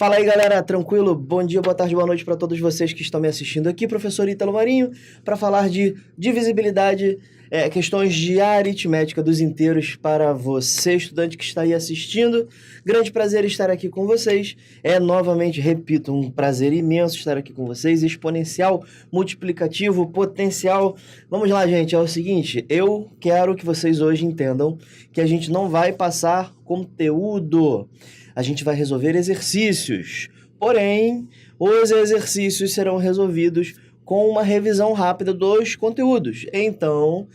Fala aí, galera, tranquilo? Bom dia, boa tarde, boa noite para todos vocês que estão me assistindo aqui, professor Ítalo Marinho, para falar de divisibilidade, questões de aritmética dos inteiros para você, estudante que está aí assistindo. Grande prazer estar aqui com vocês. Novamente, repito, um prazer imenso estar aqui com vocês. Exponencial, multiplicativo, potencial. Vamos lá, gente, é o seguinte, eu quero que vocês hoje entendam que a gente não vai passar conteúdo. A gente vai resolver exercícios, porém, os exercícios serão resolvidos com uma revisão rápida dos conteúdos. Então,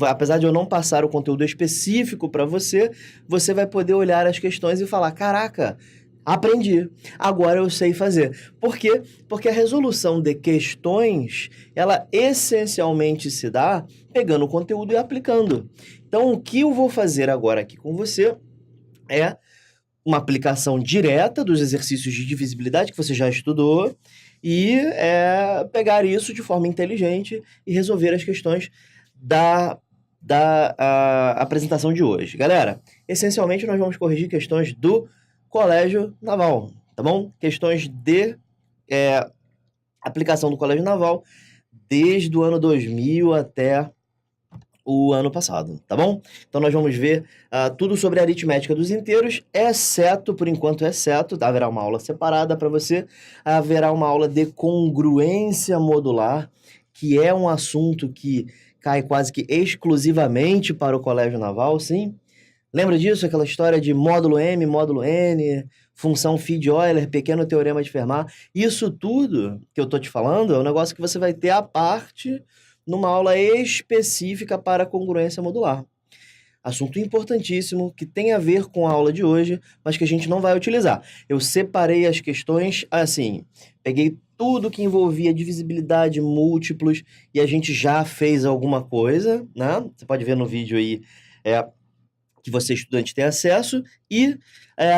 apesar de eu não passar o conteúdo específico para você, você vai poder olhar as questões e falar, caraca, aprendi, agora eu sei fazer. Por quê? Porque a resolução de questões, ela essencialmente se dá pegando o conteúdo e aplicando. Então, o que eu vou fazer agora aqui com você é uma aplicação direta dos exercícios de divisibilidade que você já estudou e pegar isso de forma inteligente e resolver as questões da apresentação de hoje. Galera, essencialmente nós vamos corrigir questões do Colégio Naval, tá bom? Questões de aplicação do Colégio Naval desde o ano 2000 até o ano passado, tá bom? Então nós vamos ver tudo sobre a aritmética dos inteiros, exceto, por enquanto, haverá uma aula separada para você, haverá uma aula de congruência modular, que é um assunto que cai quase que exclusivamente para o Colégio Naval, sim? Lembra disso? Aquela história de módulo M, módulo N, função phi de Euler, pequeno teorema de Fermat. Isso tudo que eu tô te falando é um negócio que você vai ter à parte numa aula específica para congruência modular. Assunto importantíssimo que tem a ver com a aula de hoje, mas que a gente não vai utilizar. Eu separei as questões assim, peguei tudo que envolvia divisibilidade, múltiplos, e a gente já fez alguma coisa, né? Você pode ver no vídeo aí que você, estudante, tem acesso, e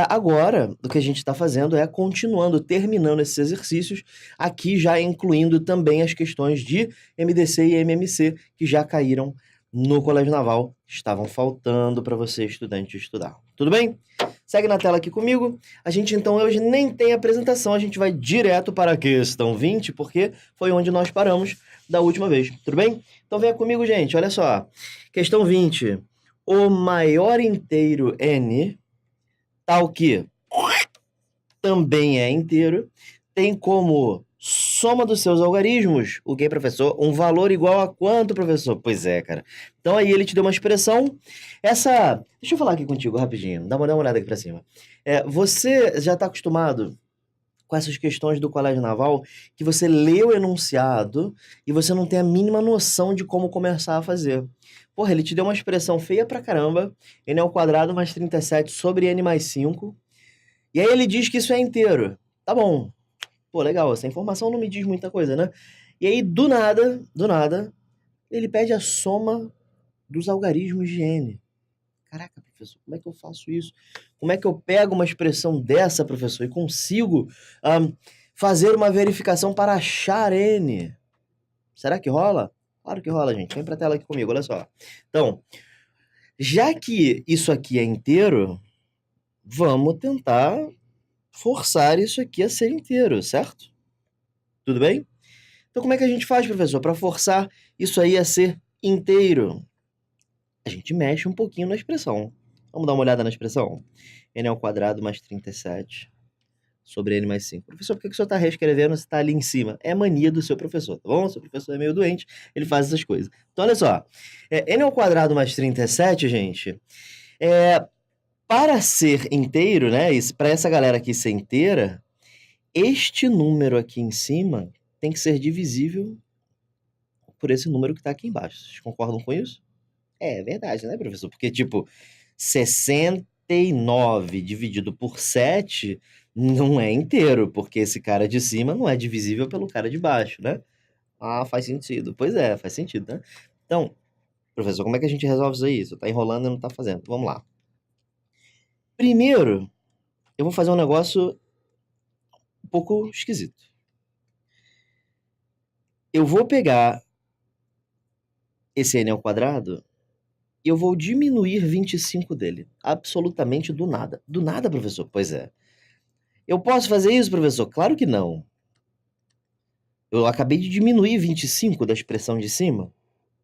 agora o que a gente está fazendo é continuando, terminando esses exercícios, aqui já incluindo também as questões de MDC e MMC, que já caíram no Colégio Naval, estavam faltando para você, estudante, estudar. Tudo bem? Segue na tela aqui comigo. A gente, então, hoje nem tem apresentação, a gente vai direto para a questão 20, porque foi onde nós paramos da última vez. Tudo bem? Então venha comigo, gente, olha só. Questão 20. O maior inteiro n, tal que também é inteiro, tem como soma dos seus algarismos, o que, professor? Um valor igual a quanto, professor? Pois é, cara. Então aí ele te deu uma expressão. Deixa eu falar aqui contigo rapidinho, dá uma olhada aqui pra cima. Você já está acostumado com essas questões do Colégio Naval, que você lê o enunciado e você não tem a mínima noção de como começar a fazer. Porra, ele te deu uma expressão feia pra caramba, n ao quadrado mais 37 sobre n mais 5, e aí ele diz que isso é inteiro. Tá bom. Pô, legal, essa informação não me diz muita coisa, né? E aí, do nada, ele pede a soma dos algarismos de n. Caraca, professor, como é que eu faço isso? Como é que eu pego uma expressão dessa, professor, e consigo fazer uma verificação para achar n? Será que rola? Claro que rola, gente. Vem pra tela aqui comigo, olha só. Então, já que isso aqui é inteiro, vamos tentar forçar isso aqui a ser inteiro, certo? Tudo bem? Então, como é que a gente faz, professor, para forçar isso aí a ser inteiro? A gente mexe um pouquinho na expressão. Vamos dar uma olhada na expressão? N ao quadrado mais 37 sobre n mais 5. Professor, por que o senhor está reescrevendo se está ali em cima? É mania do seu professor, tá bom? O seu professor é meio doente, ele faz essas coisas. Então, olha só. N ao quadrado mais 37, gente, para ser inteiro, né? Para essa galera aqui ser inteira, este número aqui em cima tem que ser divisível por esse número que está aqui embaixo. Vocês concordam com isso? É verdade, né, professor? Porque, tipo, 69 dividido por 7 não é inteiro, porque esse cara de cima não é divisível pelo cara de baixo, né? Ah, faz sentido. Pois é, faz sentido, né? Então, professor, como é que a gente resolve isso aí? Você tá enrolando e não tá fazendo. Vamos lá. Primeiro, eu vou fazer um negócio um pouco esquisito. Eu vou pegar esse n ao quadrado e eu vou diminuir 25 dele. Absolutamente do nada. Do nada, professor? Pois é. Eu posso fazer isso, professor? Claro que não. Eu acabei de diminuir 25 da expressão de cima.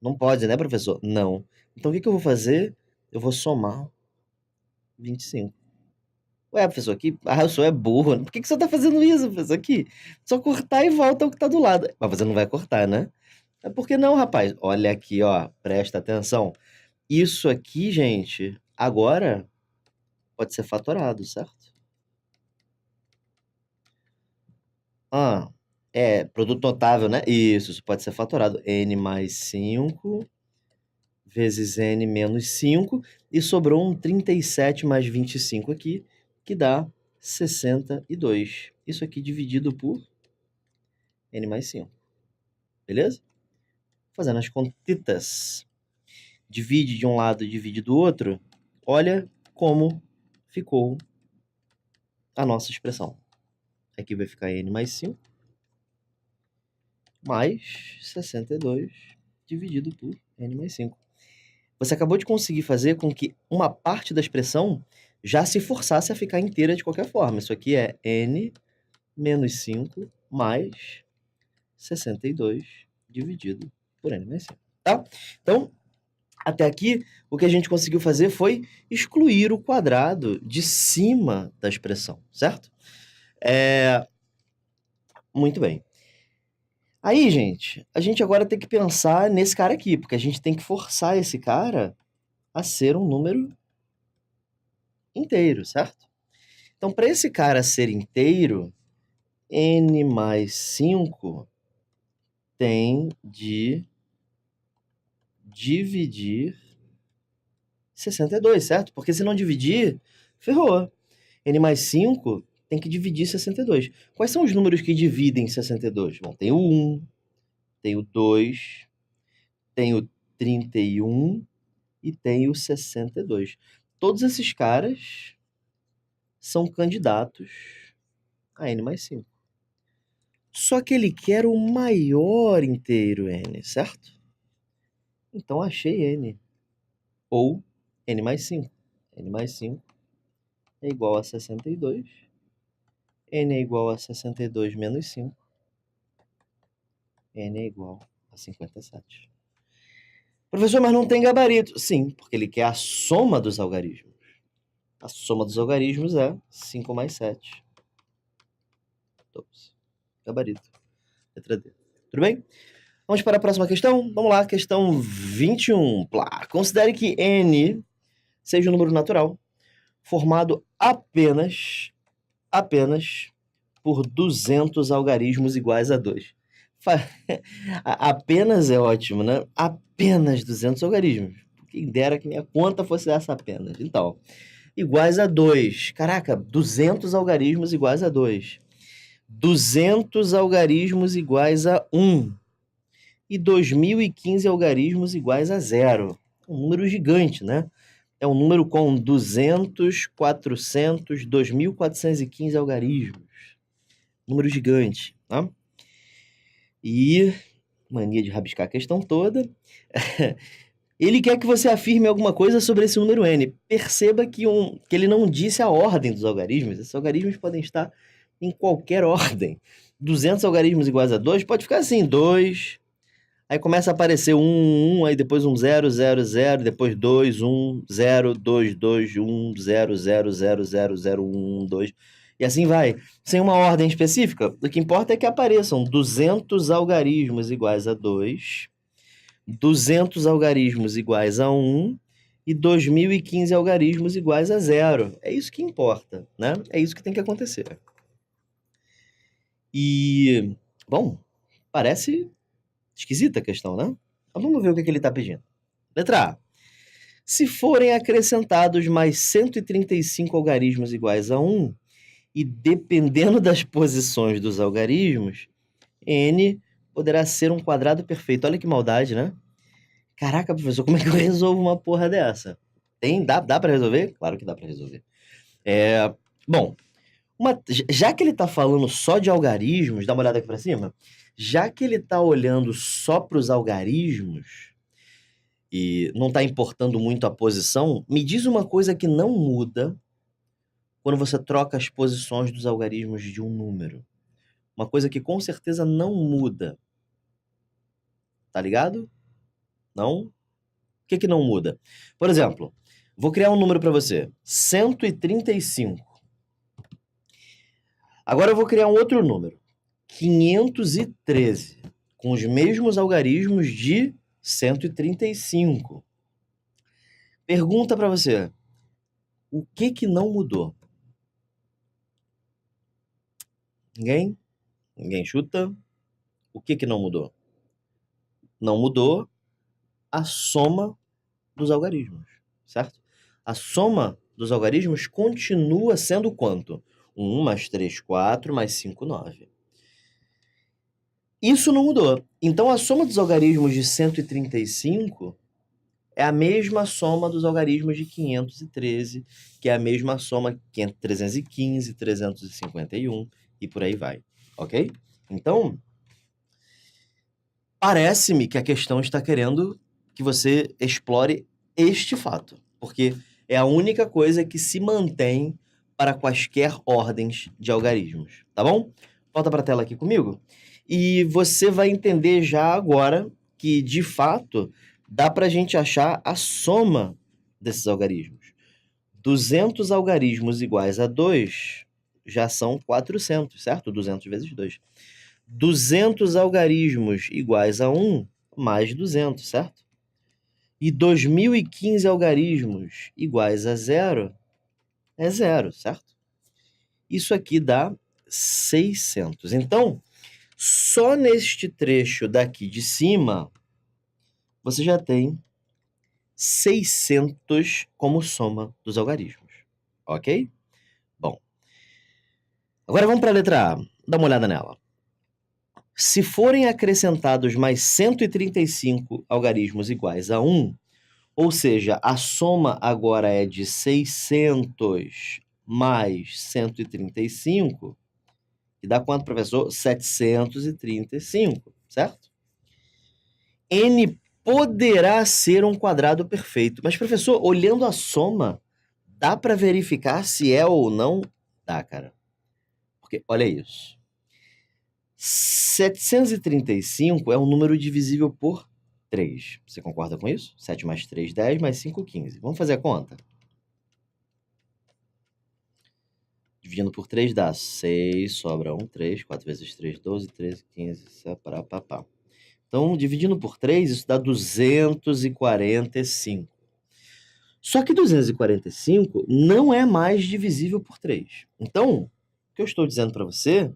Não pode, né, professor? Não. Então, o que que eu vou fazer? Eu vou somar 25. Ué, professor, aqui... Ah, o senhor é burro. Por que que você tá fazendo isso, professor? Aqui, só cortar e volta ao que tá do lado. Mas você não vai cortar, né? É porque não, rapaz. Olha aqui, ó. Presta atenção. Isso aqui, gente, agora pode ser fatorado, certo? Ah, produto notável, né? Isso pode ser fatorado. N mais 5 vezes N menos 5. E sobrou um 37 mais 25 aqui, que dá 62. Isso aqui dividido por N mais 5. Beleza? Fazendo as contitas. Divide de um lado, divide do outro. Olha como ficou a nossa expressão. Aqui vai ficar N mais 5 mais 62 dividido por N mais 5. Você acabou de conseguir fazer com que uma parte da expressão já se forçasse a ficar inteira de qualquer forma. Isso aqui é N menos 5 mais 62 dividido por N mais 5. Tá? Então, até aqui, o que a gente conseguiu fazer foi excluir o quadrado de cima da expressão, certo? Muito bem. Aí, gente, a gente agora tem que pensar nesse cara aqui, porque a gente tem que forçar esse cara a ser um número inteiro, certo? Então, para esse cara ser inteiro, n mais 5 tem de dividir 62, certo? Porque se não dividir, ferrou. N mais 5 tem que dividir 62. Quais são os números que dividem 62? Bom, tem o 1, tem o 2, tem o 31 e tem o 62. Todos esses caras são candidatos a N mais 5. Só que ele quer o maior inteiro N, certo? Então achei N. Ou N mais 5. N mais 5 é igual a 62. N é igual a 62 menos 5. N é igual a 57. Professor, mas não tem gabarito. Sim, porque ele quer a soma dos algarismos. A soma dos algarismos é 5 mais 7. Ops. Gabarito. Letra D. Tudo bem? Vamos para a próxima questão? Vamos lá, questão 21. Plá. Considere que N seja um número natural formado apenas por 200 algarismos iguais a 2. Apenas é ótimo, né? Apenas 200 algarismos. Quem dera que minha conta fosse essa apenas. Então, iguais a 2. Caraca, 200 algarismos iguais a 2. 200 algarismos iguais a 1. E 2015 algarismos iguais a 0. Um número gigante, né? É um número com 200, 400, 2.415 algarismos. Número gigante, tá? E, mania de rabiscar a questão toda, ele quer que você afirme alguma coisa sobre esse número n. Perceba que ele não disse a ordem dos algarismos. Esses algarismos podem estar em qualquer ordem. 200 algarismos iguais a 2, pode ficar assim, 2... Aí começa a aparecer 1, aí depois um 0, 0, 0, depois 2, 1, 0, 2, 2, 1, 0, 0, 0, 0, 0, 1, 2. E assim vai. Sem uma ordem específica, o que importa é que apareçam 200 algarismos iguais a 2, 200 algarismos iguais a 1 e 2015 algarismos iguais a 0. É isso que importa, né? É isso que tem que acontecer. E, bom, parece esquisita a questão, né? Mas vamos ver o que ele está pedindo. Letra A. Se forem acrescentados mais 135 algarismos iguais a 1, e dependendo das posições dos algarismos, n poderá ser um quadrado perfeito. Olha que maldade, né? Caraca, professor, como é que eu resolvo uma porra dessa? Dá para resolver? Claro que dá para resolver. Bom, já que ele está falando só de algarismos, dá uma olhada aqui para cima. Já que ele está olhando só para os algarismos e não está importando muito a posição, me diz uma coisa que não muda quando você troca as posições dos algarismos de um número. Uma coisa que com certeza não muda. Tá ligado? Não? O que não muda? Por exemplo, vou criar um número para você. 135. Agora eu vou criar um outro número. 513. Com os mesmos algarismos de 135. Pergunta para você. O que não mudou? Ninguém? Ninguém chuta? O que não mudou? Não mudou a soma dos algarismos, certo? A soma dos algarismos continua sendo quanto? 1 mais 3, 4, mais 5, 9. Isso não mudou. Então, a soma dos algarismos de 135 é a mesma soma dos algarismos de 513, que é a mesma soma que 315, 351 e por aí vai, ok? Então, parece-me que a questão está querendo que você explore este fato, porque é a única coisa que se mantém para quaisquer ordens de algarismos, tá bom? Volta para a tela aqui comigo. E você vai entender já agora que, de fato, dá para a gente achar a soma desses algarismos. 200 algarismos iguais a 2 já são 400, certo? 200 vezes 2. 200 algarismos iguais a 1 mais 200, certo? E 2015 algarismos iguais a 0 é 0, certo? Isso aqui dá 600. Então, só neste trecho daqui de cima, você já tem 600 como soma dos algarismos, ok? Bom, agora vamos para a letra A. Dá uma olhada nela. Se forem acrescentados mais 135 algarismos iguais a 1, ou seja, a soma agora é de 600 mais 135, que dá quanto, professor? 735, certo? N poderá ser um quadrado perfeito. Mas, professor, olhando a soma, dá para verificar se é ou não? Dá, cara. Porque, olha isso. 735 é um número divisível por 3. Você concorda com isso? 7 mais 3, 10, mais 5, 15. Vamos fazer a conta? Dividindo por 3 dá 6, sobra 1, 3, 4 vezes 3, 12, 13, 15, separar, papá. Então, dividindo por 3, isso dá 245. Só que 245 não é mais divisível por 3. Então, o que eu estou dizendo para você é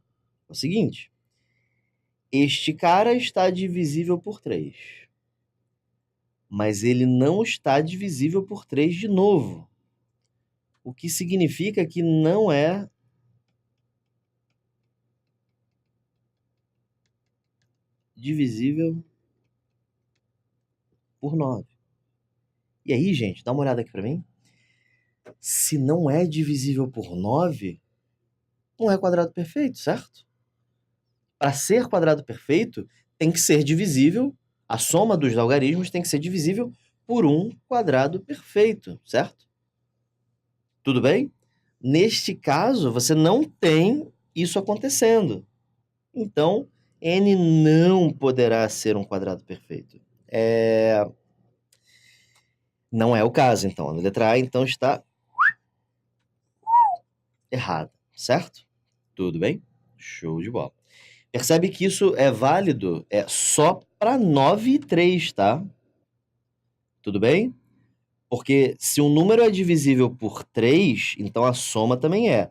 o seguinte. Este cara está divisível por 3. Mas ele não está divisível por 3 de novo. O que significa que não é divisível por 9. E aí, gente, dá uma olhada aqui para mim. Se não é divisível por 9, não é quadrado perfeito, certo? Para ser quadrado perfeito, tem que ser divisível, a soma dos algarismos tem que ser divisível por um quadrado perfeito, certo? Tudo bem? Neste caso, você não tem isso acontecendo. Então, n não poderá ser um quadrado perfeito. Não é o caso, então. A letra A, então, está errada, certo? Tudo bem? Show de bola. Percebe que isso é válido só para 9 e 3, tá? Tudo bem? Porque se um número é divisível por 3, então a soma também é.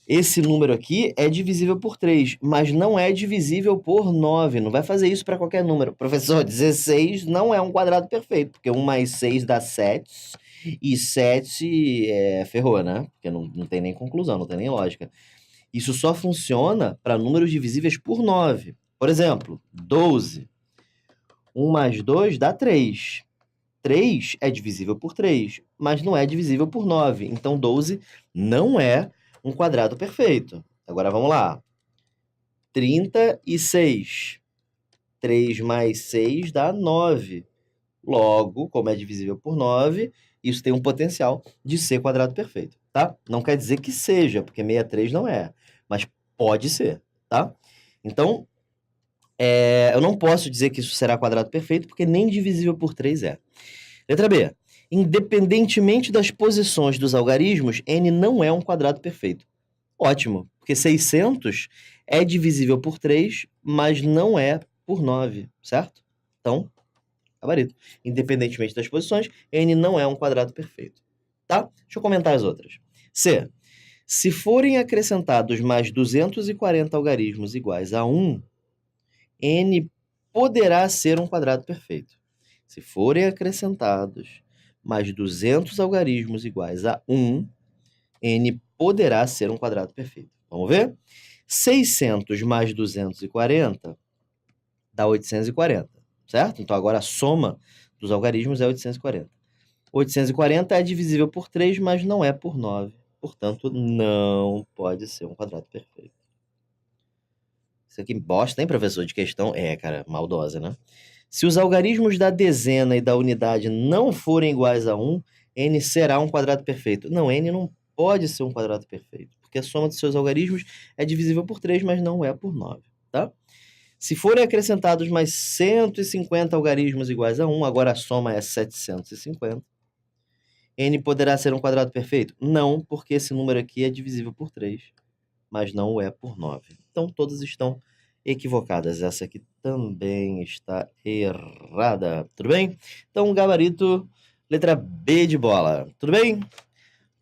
Esse número aqui é divisível por 3, mas não é divisível por 9. Não vai fazer isso para qualquer número. Professor, 16 não é um quadrado perfeito, porque 1 mais 6 dá 7, e 7 ferrou, né? Porque não tem nem conclusão, não tem nem lógica. Isso só funciona para números divisíveis por 9. Por exemplo, 12. 1 mais 2 dá 3. 3 é divisível por 3, mas não é divisível por 9. Então, 12 não é um quadrado perfeito. Agora, vamos lá. 36. 3 mais 6 dá 9. Logo, como é divisível por 9, isso tem um potencial de ser quadrado perfeito, tá? Não quer dizer que seja, porque 63 não é, mas pode ser, tá? Então, eu não posso dizer que isso será quadrado perfeito, porque nem divisível por 3 é. Letra B. Independentemente das posições dos algarismos, n não é um quadrado perfeito. Ótimo, porque 600 é divisível por 3, mas não é por 9, certo? Então, gabarito. Independentemente das posições, n não é um quadrado perfeito. Tá? Deixa eu comentar as outras. C. Se forem acrescentados mais 240 algarismos iguais a 1, n poderá ser um quadrado perfeito. Se forem acrescentados mais 200 algarismos iguais a 1, n poderá ser um quadrado perfeito. Vamos ver? 600 mais 240 dá 840, certo? Então, agora a soma dos algarismos é 840. 840 é divisível por 3, mas não é por 9. Portanto, não pode ser um quadrado perfeito. Isso aqui bosta, hein, professor, de questão? Cara, maldosa, né? Se os algarismos da dezena e da unidade não forem iguais a 1, n será um quadrado perfeito. Não, n não pode ser um quadrado perfeito, porque a soma dos seus algarismos é divisível por 3, mas não é por 9, tá? Se forem acrescentados mais 150 algarismos iguais a 1, agora a soma é 750, n poderá ser um quadrado perfeito? Não, porque esse número aqui é divisível por 3, mas não o é por 9. Então, todas estão equivocadas. Essa aqui também está errada. Tudo bem? Então, gabarito, letra B de bola. Tudo bem?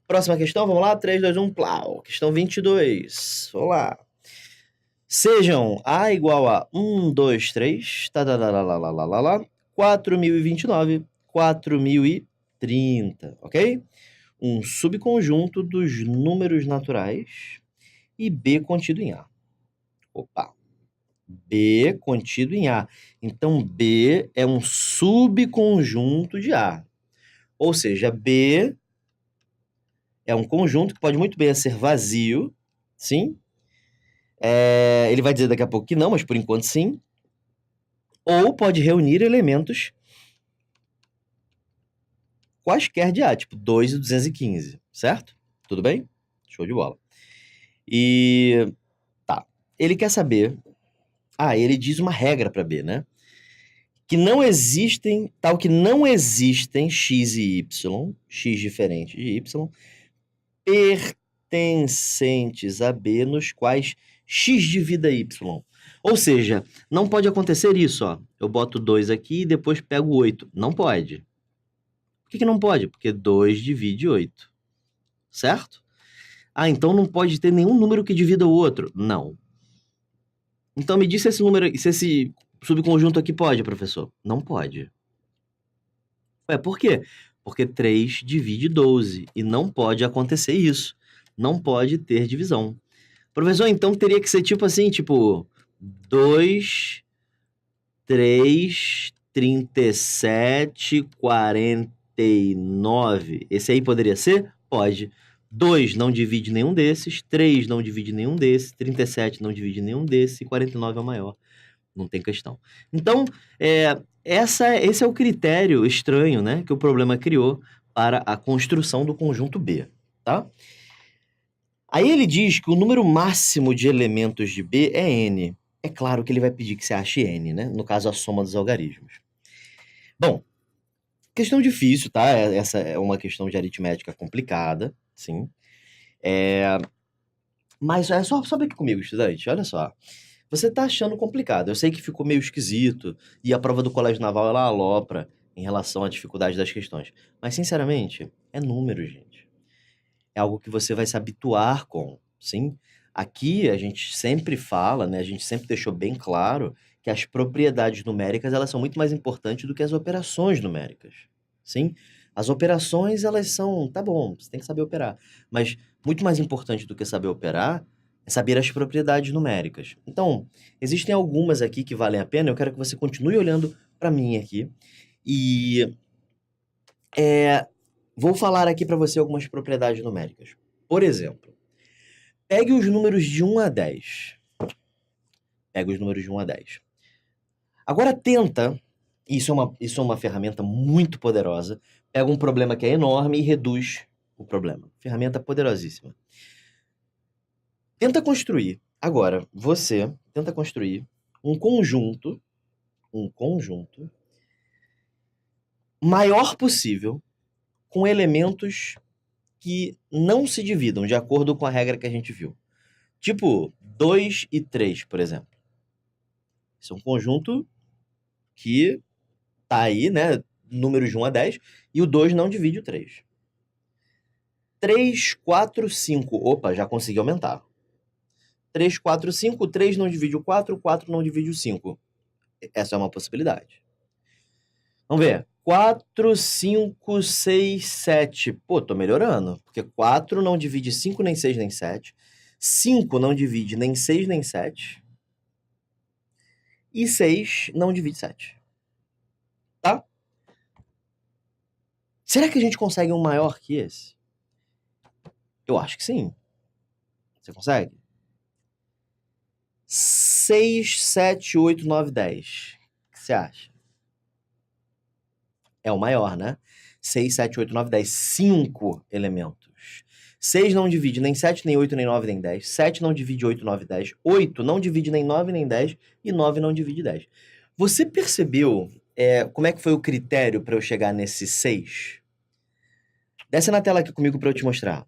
Próxima questão, vamos lá? 3, 2, 1, plau. Questão 22. Vamos lá. Sejam A igual a 1, 2, 3, 4.029, 4.030, ok? Um subconjunto dos números naturais e B contido em A. Opa! B contido em A. Então, B é um subconjunto de A. Ou seja, B é um conjunto que pode muito bem ser vazio, sim? Ele vai dizer daqui a pouco que não, mas por enquanto sim. Ou pode reunir elementos quaisquer de A, tipo 2 e 215, certo? Tudo bem? Show de bola. E tá. Ele quer saber. Ele diz uma regra para B, né? Que não existem x e y, x diferente de y, pertencentes a B, nos quais x divida y. Ou seja, não pode acontecer isso, ó. Eu boto 2 aqui e depois pego 8. Não pode. Por que não pode? Porque 2 divide 8. Certo? Então não pode ter nenhum número que divida o outro. Não. Então me diz se esse subconjunto aqui pode, professor. Não pode. Por quê? Porque 3 divide 12 e não pode acontecer isso. Não pode ter divisão. Professor, então teria que ser tipo assim, tipo 2, 3, 37, 49. Esse aí poderia ser? Pode. 2 não divide nenhum desses, 3 não divide nenhum desses, 37 não divide nenhum desses e 49 é o maior. Não tem questão. Então, esse é o critério estranho, né, que o problema criou para a construção do conjunto B, tá? Aí ele diz que o número máximo de elementos de B é n. É claro que ele vai pedir que você ache n, né? No caso, a soma dos algarismos. Bom, questão difícil, tá? Essa é uma questão de aritmética complicada, sim. Mas sobe aqui comigo, estudante, olha só. Você tá achando complicado. Eu sei que ficou meio esquisito e a prova do Colégio Naval ela alopra em relação à dificuldade das questões. Mas, sinceramente, é número, gente. É algo que você vai se habituar com, sim? Aqui a gente sempre fala, né? A gente sempre deixou bem claro que as propriedades numéricas elas são muito mais importantes do que as operações numéricas, sim? As operações elas são, tá bom, você tem que saber operar, mas muito mais importante do que saber operar é saber as propriedades numéricas. Então, existem algumas aqui que valem a pena. Eu quero que você continue olhando para mim aqui e vou falar aqui para você algumas propriedades numéricas. Por exemplo, pegue os números de 1 a 10. Pega os números de 1 a 10. Agora tenta Isso é uma ferramenta muito poderosa. Pega um problema que é enorme e reduz o problema. Ferramenta poderosíssima. Tenta construir. Agora, você tenta construir um conjunto maior possível com elementos que não se dividam de acordo com a regra que a gente viu. Tipo, 2 e 3, por exemplo. Isso é um conjunto que tá aí, né? Números de 1 a 10, e o 2 não divide o 3. 3, 4, 5. Opa, já consegui aumentar. 3, 4, 5. 3 não divide o 4, o 4 não divide o 5. Essa é uma possibilidade. Vamos ver. 4, 5, 6, 7. Pô, tô melhorando. Porque 4 não divide 5, nem 6, nem 7. 5 não divide nem 6, nem 7. E 6 não divide 7. Tá? Será que a gente consegue um maior que esse? Eu acho que sim. Você consegue? 6, 7, 8, 9, 10. O que você acha? É o maior, né? 6, 7, 8, 9, 10. 5 elementos. 6 não divide nem 7, nem 8, nem 9, nem 10. 7 não divide 8, 9, 10. 8 não divide nem 9, nem 10. E 9 não divide 10. Você percebeu como é que foi o critério para eu chegar nesse 6? Desce na tela aqui comigo para eu te mostrar.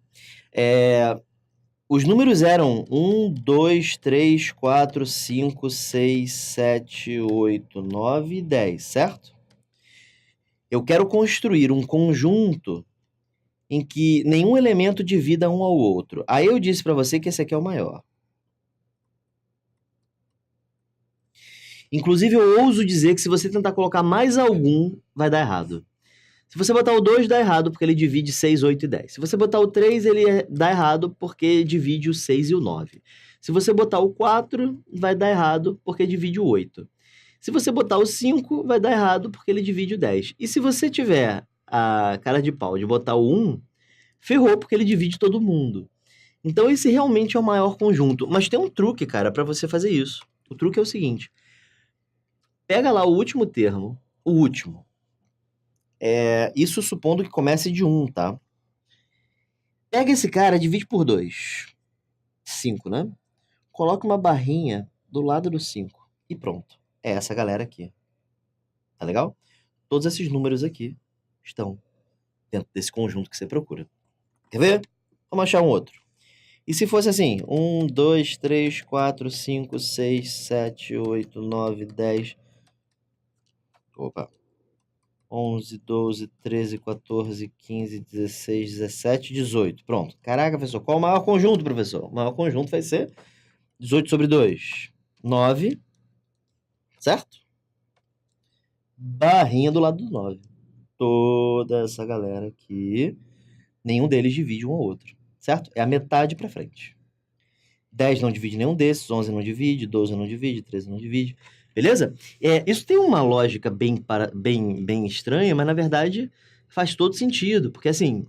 Os números eram 1, 2, 3, 4, 5, 6, 7, 8, 9 e 10, certo? Eu quero construir um conjunto em que nenhum elemento divida um ao outro. Aí eu disse para você que esse aqui é o maior. Inclusive, eu ouso dizer que se você tentar colocar mais algum, vai dar errado. Se você botar o 2, dá errado, porque ele divide 6, 8 e 10. Se você botar o 3, ele dá errado, porque divide o 6 e o 9. Se você botar o 4, vai dar errado, porque divide o 8. Se você botar o 5, vai dar errado, porque ele divide o 10. E se você tiver a cara de pau de botar o 1, ferrou, porque ele divide todo mundo. Então esse realmente é o maior conjunto. Mas tem um truque, cara, para você fazer isso. O truque é o seguinte. Pega lá o último termo, o último. Isso supondo que comece de 1, tá? Pega esse cara, divide por 2. 5, né? Coloca uma barrinha do lado do 5. E pronto. É essa galera aqui. Tá legal? Todos esses números aqui estão dentro desse conjunto que você procura. Quer ver? Vamos achar um outro. E se fosse assim? 1, 2, 3, 4, 5, 6, 7, 8, 9, 10. Opa. 11, 12, 13, 14, 15, 16, 17, 18. Pronto. Caraca, professor, qual o maior conjunto, professor? O maior conjunto vai ser 18 sobre 2. 9. Certo? Barrinha do lado do 9. Toda essa galera aqui, nenhum deles divide um ao outro. Certo? É a metade para frente. 10 não divide nenhum desses, 11 não divide, 12 não divide, 13 não divide. Beleza? Isso tem uma lógica bem estranha, mas na verdade faz todo sentido, porque assim,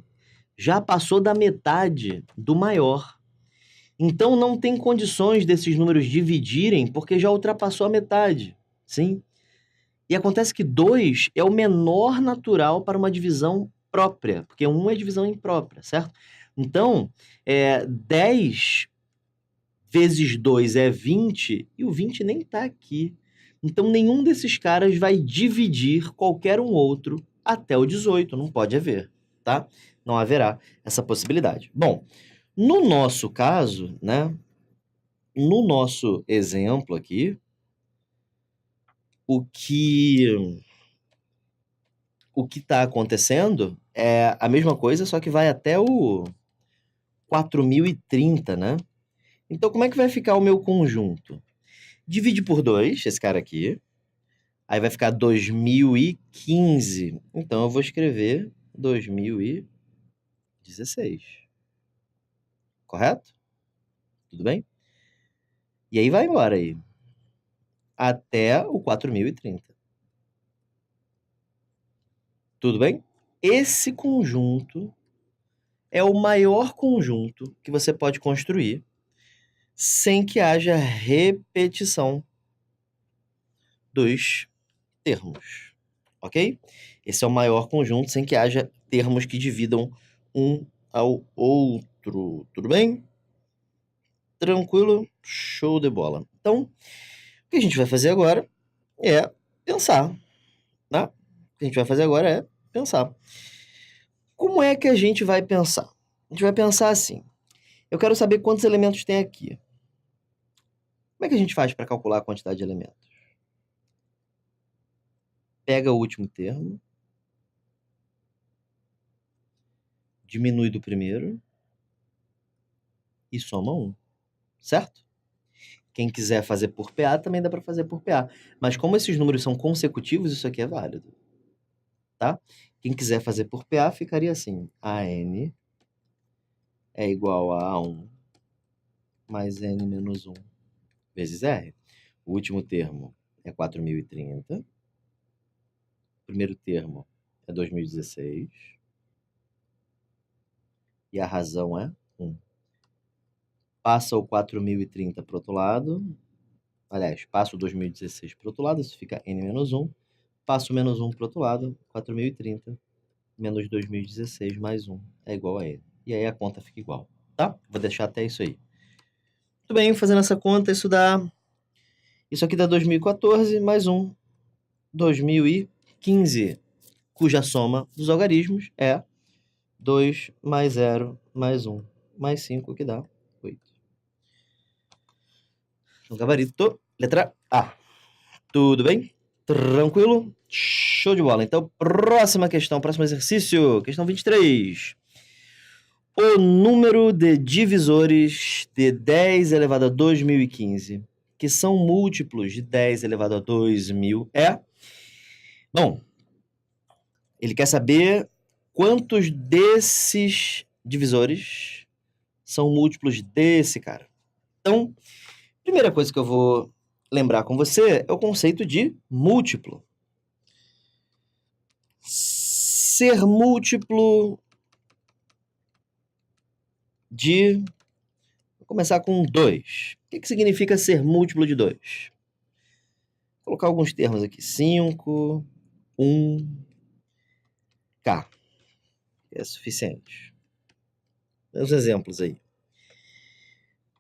já passou da metade do maior. Então não tem condições desses números dividirem, porque já ultrapassou a metade. Sim? E acontece que 2 é o menor natural para uma divisão própria, porque 1 é divisão imprópria, certo? Então, 10 vezes 2 é 20, e o 20 nem está aqui. Então, nenhum desses caras vai dividir qualquer um outro até o 18. Não pode haver, tá? Não haverá essa possibilidade. Bom, no nosso caso, né? No nosso exemplo aqui, o que está acontecendo é a mesma coisa, só que vai até o 4030, né? Então, como é que vai ficar o meu conjunto? Divide por 2, esse cara aqui. Aí vai ficar 2015. Então, eu vou escrever 2016. Correto? Tudo bem? E aí vai embora aí. Até o 4030. Tudo bem? Esse conjunto é o maior conjunto que você pode construir sem que haja repetição dos termos. ok? Esse é o maior conjunto sem que haja termos que dividam um ao outro, tudo bem? Tranquilo? Show de bola. Então, o que a gente vai fazer agora é pensar, né? O que a gente vai fazer agora é pensar. Como é que a gente vai pensar? A gente vai pensar assim. Eu quero saber quantos elementos tem aqui. Como é que a gente faz para calcular a quantidade de elementos? Pega o último termo, diminui do primeiro e soma 1, certo? Quem quiser fazer por PA também dá para fazer por PA. Mas como esses números são consecutivos, isso aqui é válido, tá? Quem quiser fazer por PA ficaria assim: AN é igual a A1 mais N menos 1 vezes R. O último termo é 4030. O primeiro termo é 2016. E a razão é 1. Passa o 4030 para o outro lado. Aliás, passa o 2016 para o outro lado, isso fica N menos 1. Passa o menos 1 para o outro lado, 4030 menos 2016 mais 1 é igual a N. E aí a conta fica igual, tá? Vou deixar até isso aí. Muito bem, fazendo essa conta, isso aqui dá 2014 mais 1, 2015, cuja soma dos algarismos é 2 mais 0 mais 1 mais 5, que dá 8. No gabarito, letra A. Tudo bem? Tranquilo? Show de bola. Então, próxima questão, próximo exercício, questão 23. O número de divisores de 10 elevado a 2015, que são múltiplos de 10 elevado a 2000, é... Bom, ele quer saber quantos desses divisores são múltiplos desse cara. Então, primeira coisa que eu vou lembrar com você é o conceito de múltiplo. Ser múltiplo de... Vou começar com 2. O que significa ser múltiplo de 2? Vou colocar alguns termos aqui. 5, 1, K. É suficiente. Dê uns exemplos aí.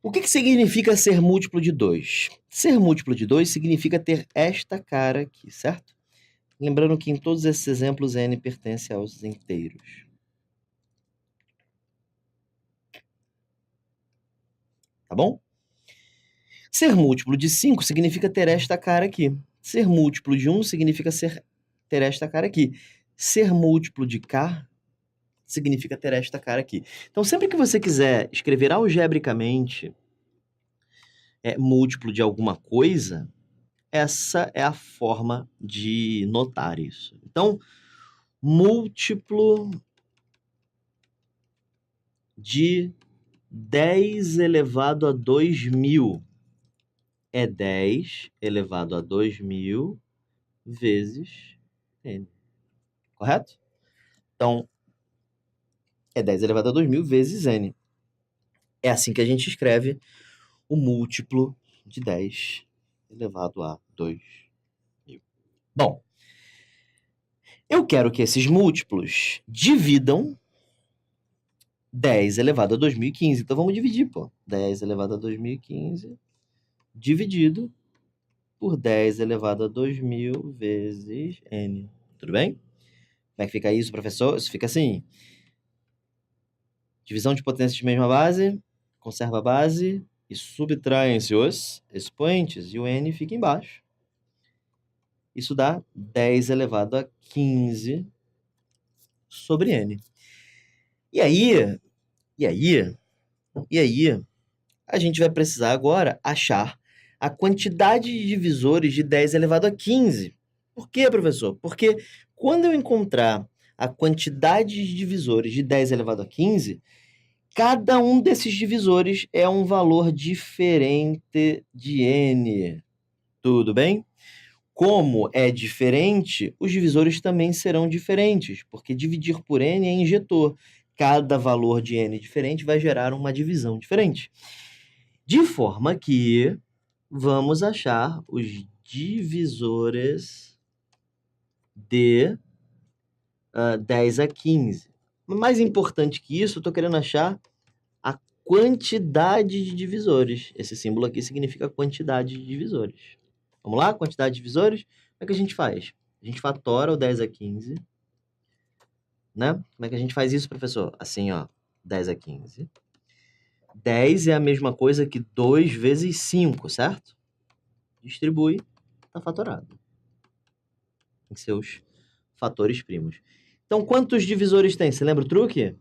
O que significa ser múltiplo de 2? Ser múltiplo de 2 significa ter esta cara aqui, certo? Lembrando que em todos esses exemplos, N pertence aos inteiros. Tá bom? Ser múltiplo de 5 significa ter esta cara aqui. Ser múltiplo de 1 significa ter esta cara aqui. Ser múltiplo de K significa ter esta cara aqui. Então, sempre que você quiser escrever algebricamente múltiplo de alguma coisa, essa é a forma de notar isso. Então, múltiplo de 10 elevado a 2000 é 10 elevado a 2000 vezes N. Correto? Então, é 10 elevado a 2000 vezes N. É assim que a gente escreve o múltiplo de 10 elevado a 2000. Bom, eu quero que esses múltiplos dividam 10 elevado a 2015. Então, vamos dividir, pô. 10 elevado a 2015 dividido por 10 elevado a 2000 vezes N. Tudo bem? Como é que fica isso, professor? Isso fica assim. Divisão de potências de mesma base, conserva a base e subtraem-se os expoentes. E o N fica embaixo. Isso dá 10 elevado a 15 sobre N. E aí, a gente vai precisar agora achar a quantidade de divisores de 10 elevado a 15. Por quê, professor? Porque quando eu encontrar a quantidade de divisores de 10 elevado a 15, cada um desses divisores é um valor diferente de N. Tudo bem? Como é diferente, os divisores também serão diferentes, porque dividir por N é injetor. Cada valor de N diferente vai gerar uma divisão diferente. De forma que vamos achar os divisores de 10 a 15. Mas mais importante que isso, eu estou querendo achar a quantidade de divisores. Esse símbolo aqui significa quantidade de divisores. Vamos lá? Quantidade de divisores? Como é que a gente faz? A gente fatora o 10 a 15. Né? Como é que a gente faz isso, professor? Assim, ó. 10 a 15. 10 é a mesma coisa que 2 vezes 5, certo? Distribui, está fatorado. Em seus fatores primos. Então, quantos divisores tem? Você lembra o truque?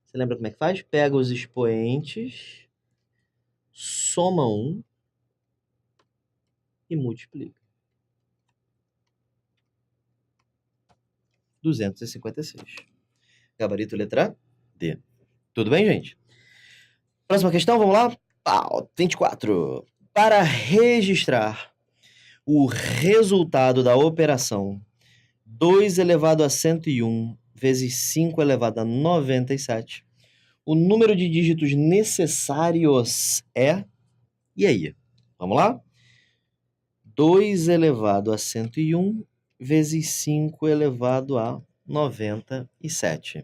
Você lembra como é que faz? Pega os expoentes, soma 1 e multiplica. 256. Gabarito letra D. Tudo bem, gente? Próxima questão, vamos lá? 24. Para registrar o resultado da operação 2 elevado a 101 vezes 5 elevado a 97, o número de dígitos necessários é... E aí? Vamos lá? 2 elevado a 101 vezes 5 elevado a 97.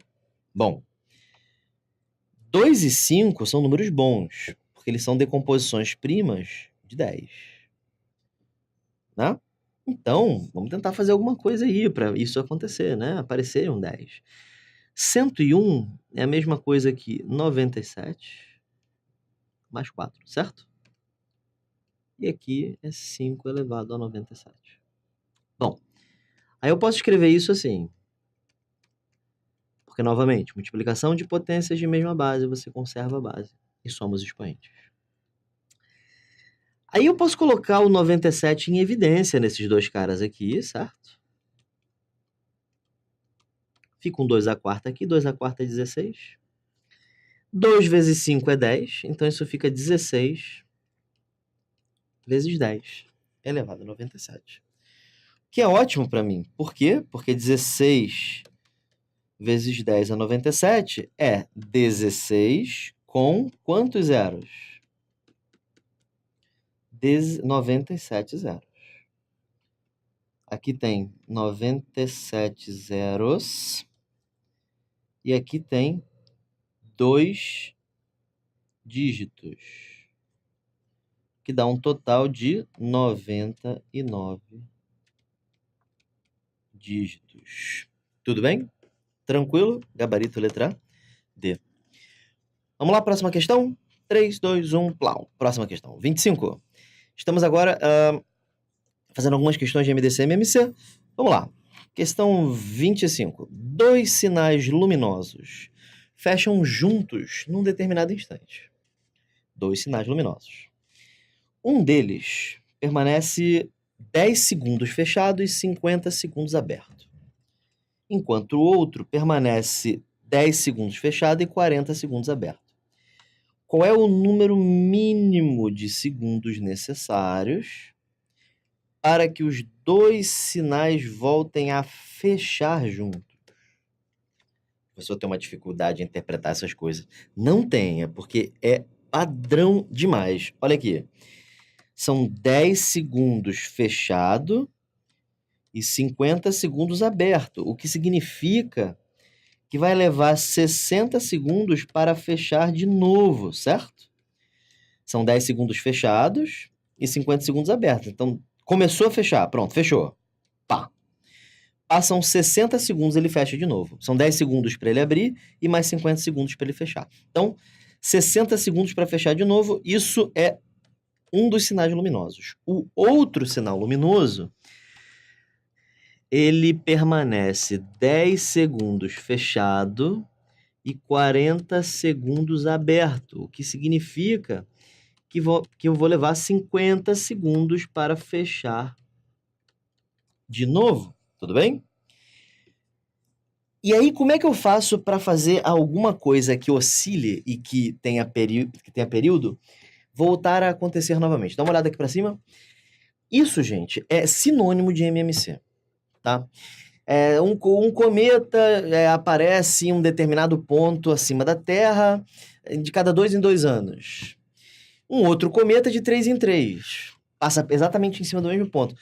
Bom, 2 e 5 são números bons, porque eles são decomposições primas de 10. Né? Então, vamos tentar fazer alguma coisa aí para isso acontecer, né? Aparecer um 10. 101 é a mesma coisa que 97 mais 4, certo? E aqui é 5 elevado a 97. Bom, aí eu posso escrever isso assim. Porque, novamente, multiplicação de potências de mesma base, você conserva a base e soma os expoentes. Aí eu posso colocar o 97 em evidência nesses dois caras aqui, certo? Fica um 2 a quarta aqui, 2 a quarta é 16. 2 vezes 5 é 10, então isso fica 16 vezes 10 elevado a 97. Que é ótimo para mim. Por quê? Porque 16 vezes 10 a 97 é 16 com quantos zeros? 97 zeros. Aqui tem 97 zeros. E aqui tem 2 dígitos, que dá um total de 99 dígitos. Tudo bem? Tranquilo? Gabarito letra D. Vamos lá, próxima questão? 3, 2, 1, plau. Próxima questão. 25. Estamos agora fazendo algumas questões de MDC e MMC. Vamos lá. Questão 25. 2 sinais luminosos fecham juntos num determinado instante. 2 sinais luminosos. Um deles permanece 10 segundos fechado e 50 segundos aberto, enquanto o outro permanece 10 segundos fechado e 40 segundos aberto. Qual é o número mínimo de segundos necessários para que os dois sinais voltem a fechar juntos? A pessoa tem uma dificuldade em interpretar essas coisas. Não tenha, porque é padrão demais. Olha aqui. São 10 segundos fechado e 50 segundos aberto, o que significa que vai levar 60 segundos para fechar de novo, certo? São 10 segundos fechados e 50 segundos abertos. Então, começou a fechar, pronto, fechou. Pá. Passam 60 segundos, ele fecha de novo. São 10 segundos para ele abrir e mais 50 segundos para ele fechar. Então, 60 segundos para fechar de novo, isso é um dos sinais luminosos. O outro sinal luminoso, ele permanece 10 segundos fechado e 40 segundos aberto, o que significa que eu vou levar 50 segundos para fechar de novo, tudo bem? E aí, como é que eu faço para fazer alguma coisa que oscile e que tenha período voltar a acontecer novamente? Dá uma olhada aqui para cima. Isso, gente, é sinônimo de MMC, tá? Um cometa aparece em um determinado ponto acima da Terra de cada 2 em 2 anos. Um outro cometa de 3 em 3. Passa exatamente em cima do mesmo ponto.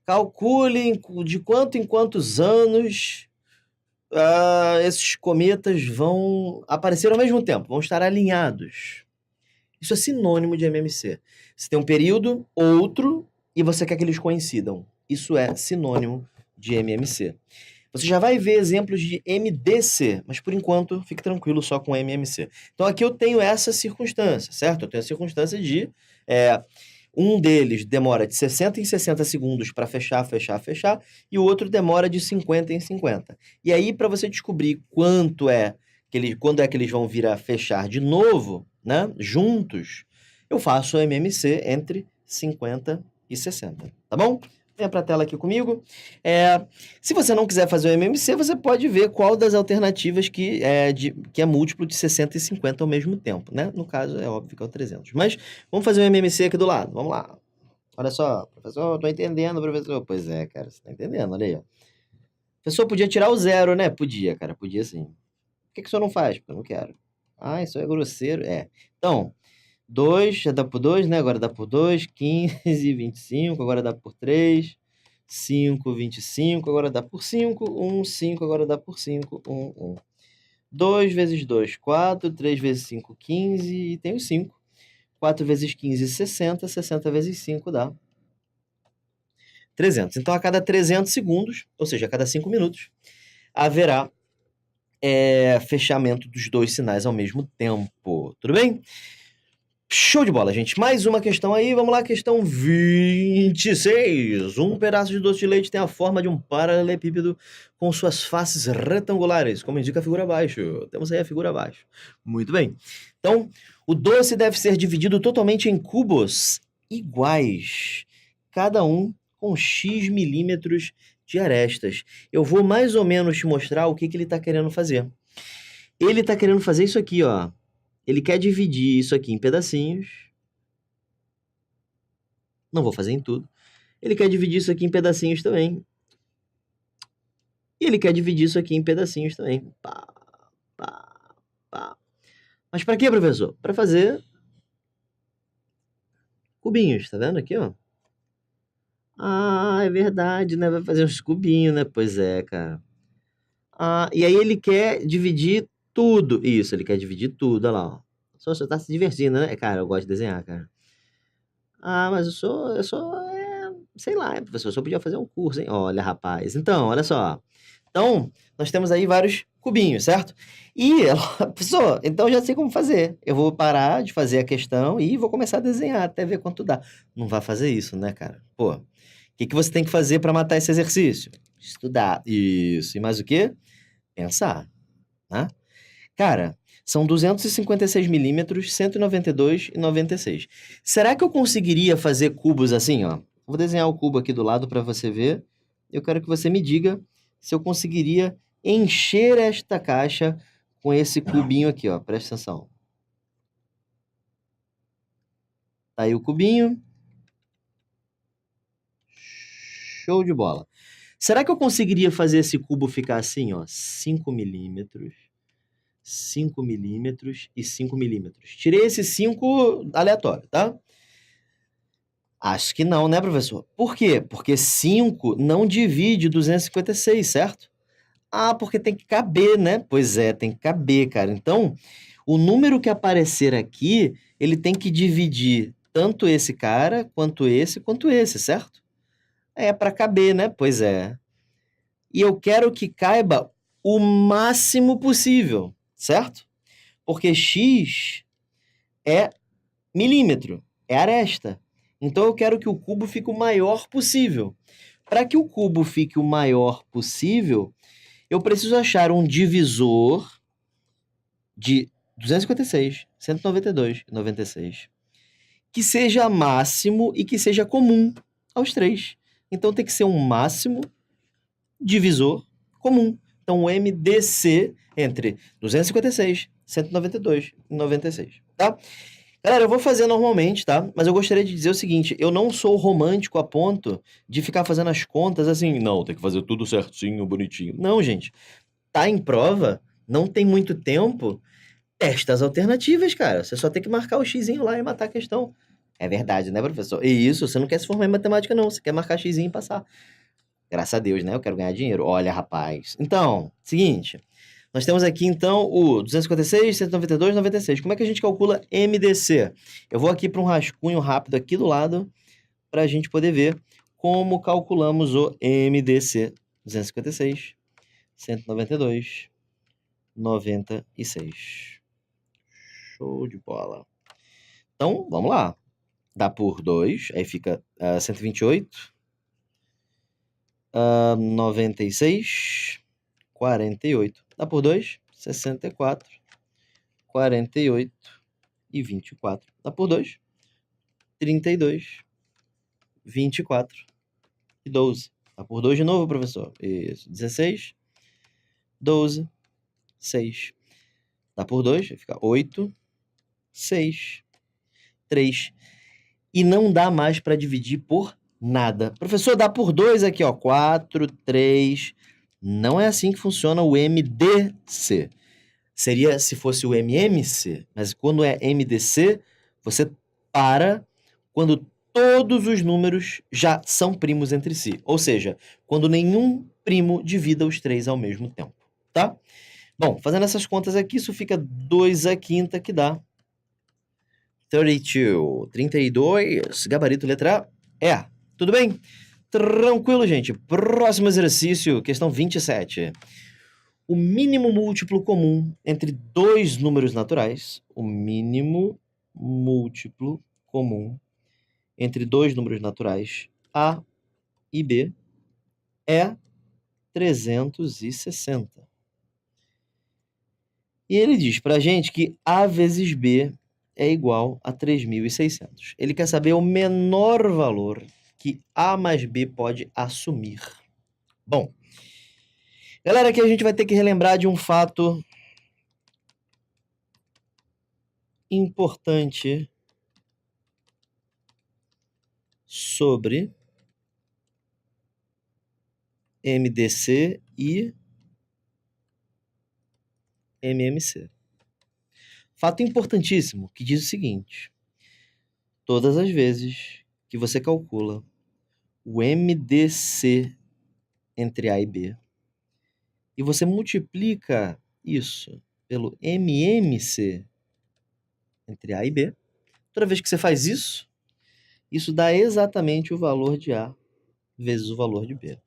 Calcule de quanto em quantos anos esses cometas vão aparecer ao mesmo tempo, vão estar alinhados. Isso é sinônimo de MMC. Você tem um período, outro, e você quer que eles coincidam. Isso é sinônimo de MMC. Você já vai ver exemplos de MDC, mas por enquanto fique tranquilo só com MMC. Então aqui eu tenho essa circunstância, certo? Eu tenho a circunstância de um deles demora de 60 em 60 segundos para fechar, e o outro demora de 50 em 50. E aí, para você descobrir quando é que eles vão vir a fechar de novo, né, juntos, eu faço o MMC entre 50 e 60, tá bom? Venha para a tela aqui comigo. Se você não quiser fazer o MMC, você pode ver qual das alternativas que é múltiplo de 60 e 50 ao mesmo tempo, né? No caso, é óbvio que é o 300. Mas vamos fazer o MMC aqui do lado. Vamos lá. Olha só, professor, tô entendendo, professor. Pois é, cara, você tá entendendo, olha aí, ó. Professor, podia tirar o zero, né? Podia, cara, podia sim. Por que o senhor não faz? Porque eu não quero. Ah, isso é grosseiro. Então, 2, já dá por 2, né? Agora dá por 2, 15, 25, agora dá por 3, 5, 25, agora dá por 5, 1, 5, agora dá por 5, 1, 1. 2 vezes 2, 4, 3 vezes 5, 15, e tem o 5. 4 vezes 15, 60, 60 vezes 5 dá 300. Então, a cada 300 segundos, ou seja, a cada 5 minutos, haverá fechamento dos dois sinais ao mesmo tempo. Tudo bem? Show de bola, gente. Mais uma questão aí. Vamos lá, questão 26. Um pedaço de doce de leite tem a forma de um paralelepípedo com suas faces retangulares, como indica a figura abaixo. Temos aí a figura abaixo. Muito bem. Então, o doce deve ser dividido totalmente em cubos iguais, cada um com X milímetros de arestas. Eu vou mais ou menos te mostrar o que ele está querendo fazer. Ele está querendo fazer isso aqui, ó. Ele quer dividir isso aqui em pedacinhos. Não vou fazer em tudo. Ele quer dividir isso aqui em pedacinhos também. E ele quer dividir isso aqui em pedacinhos também. Pá, pá, pá. Mas para quê, professor? Para fazer cubinhos, tá vendo aqui, ó? Ah, é verdade, né? Vai fazer uns cubinhos, né? Pois é, cara. E aí ele quer dividir tudo. Isso, ele quer dividir tudo, olha lá, ó. Você tá se divertindo, né? Cara, eu gosto de desenhar, cara. Mas sei lá, professor, eu só podia fazer um curso, hein? Olha, rapaz. Então, olha só. Então, nós temos aí vários cubinhos, certo? E, professor, então eu já sei como fazer. Eu vou parar de fazer a questão e vou começar a desenhar até ver quanto dá. Não vai fazer isso, né, cara? Pô, o que você tem que fazer para matar esse exercício? Estudar. Isso. E mais o quê? Pensar, né? Cara, são 256 milímetros, 192 e 96. Será que eu conseguiria fazer cubos assim, ó? Vou desenhar o cubo aqui do lado para você ver. Eu quero que você me diga se eu conseguiria encher esta caixa com esse cubinho aqui, ó. Presta atenção. Tá aí o cubinho. Show de bola. Será que eu conseguiria fazer esse cubo ficar assim, ó? 5 milímetros. 5 milímetros e 5 milímetros. Tirei esse 5 aleatório, tá? Acho que não, né, professor? Por quê? Porque 5 não divide 256, certo? Porque tem que caber, né? Pois é, tem que caber, cara. Então, o número que aparecer aqui, ele tem que dividir tanto esse cara, quanto esse, certo? É para caber, né? Pois é. E eu quero que caiba o máximo possível, certo? Porque X é milímetro, é aresta. Então eu quero que o cubo fique o maior possível. Para que o cubo fique o maior possível, eu preciso achar um divisor de 256, 192 e 96 que seja máximo e que seja comum aos três. Então tem que ser um máximo divisor comum. Então o MDC entre 256, 192 e 96, tá? Galera, eu vou fazer normalmente, tá? Mas eu gostaria de dizer o seguinte, eu não sou romântico a ponto de ficar fazendo as contas assim, não, tem que fazer tudo certinho, bonitinho. Não, gente. Tá em prova, não tem muito tempo, testa as alternativas, cara. Você só tem que marcar o xizinho lá e matar a questão. É verdade, né, professor? E isso, você não quer se formar em matemática, não. Você quer marcar xizinho e passar. Graças a Deus, né? Eu quero ganhar dinheiro. Olha, rapaz. Então, seguinte. Nós temos aqui, então, o 256, 192, 96. Como é que a gente calcula MDC? Eu vou aqui para um rascunho rápido aqui do lado para a gente poder ver como calculamos o MDC. 256, 192, 96. Show de bola. Então, vamos lá. Dá por 2, aí fica 128, 96, 48. Dá por 2, 64, 48 e 24. Dá por 2, 32, 24 e 12. Dá por 2 de novo, professor. Isso, 16, 12, 6. Dá por 2, fica 8, 6, 3. E não dá mais para dividir por nada. Professor, dá por 2 aqui, ó. 4, 3. Não é assim que funciona o MDC. Seria se fosse o MMC, mas quando é MDC, você para quando todos os números já são primos entre si. Ou seja, quando nenhum primo divida os 3 ao mesmo tempo, tá? Bom, fazendo essas contas aqui, isso fica 2 à quinta, que dá 32. 32, gabarito letra E. Tudo bem? Tranquilo, gente. Próximo exercício, questão 27. O mínimo múltiplo comum entre dois números naturais, o mínimo múltiplo comum entre dois números naturais, A e B, é 360. E ele diz para a gente que A vezes B é igual a 3.600. Ele quer saber o menor valor que A mais B pode assumir. Bom, galera, aqui a gente vai ter que relembrar de um fato importante sobre MDC e MMC. Fato importantíssimo que diz o seguinte: todas as vezes que você calcula o MDC entre A e B e você multiplica isso pelo MMC entre A e B, toda vez que você faz isso, isso dá exatamente o valor de A vezes o valor de B.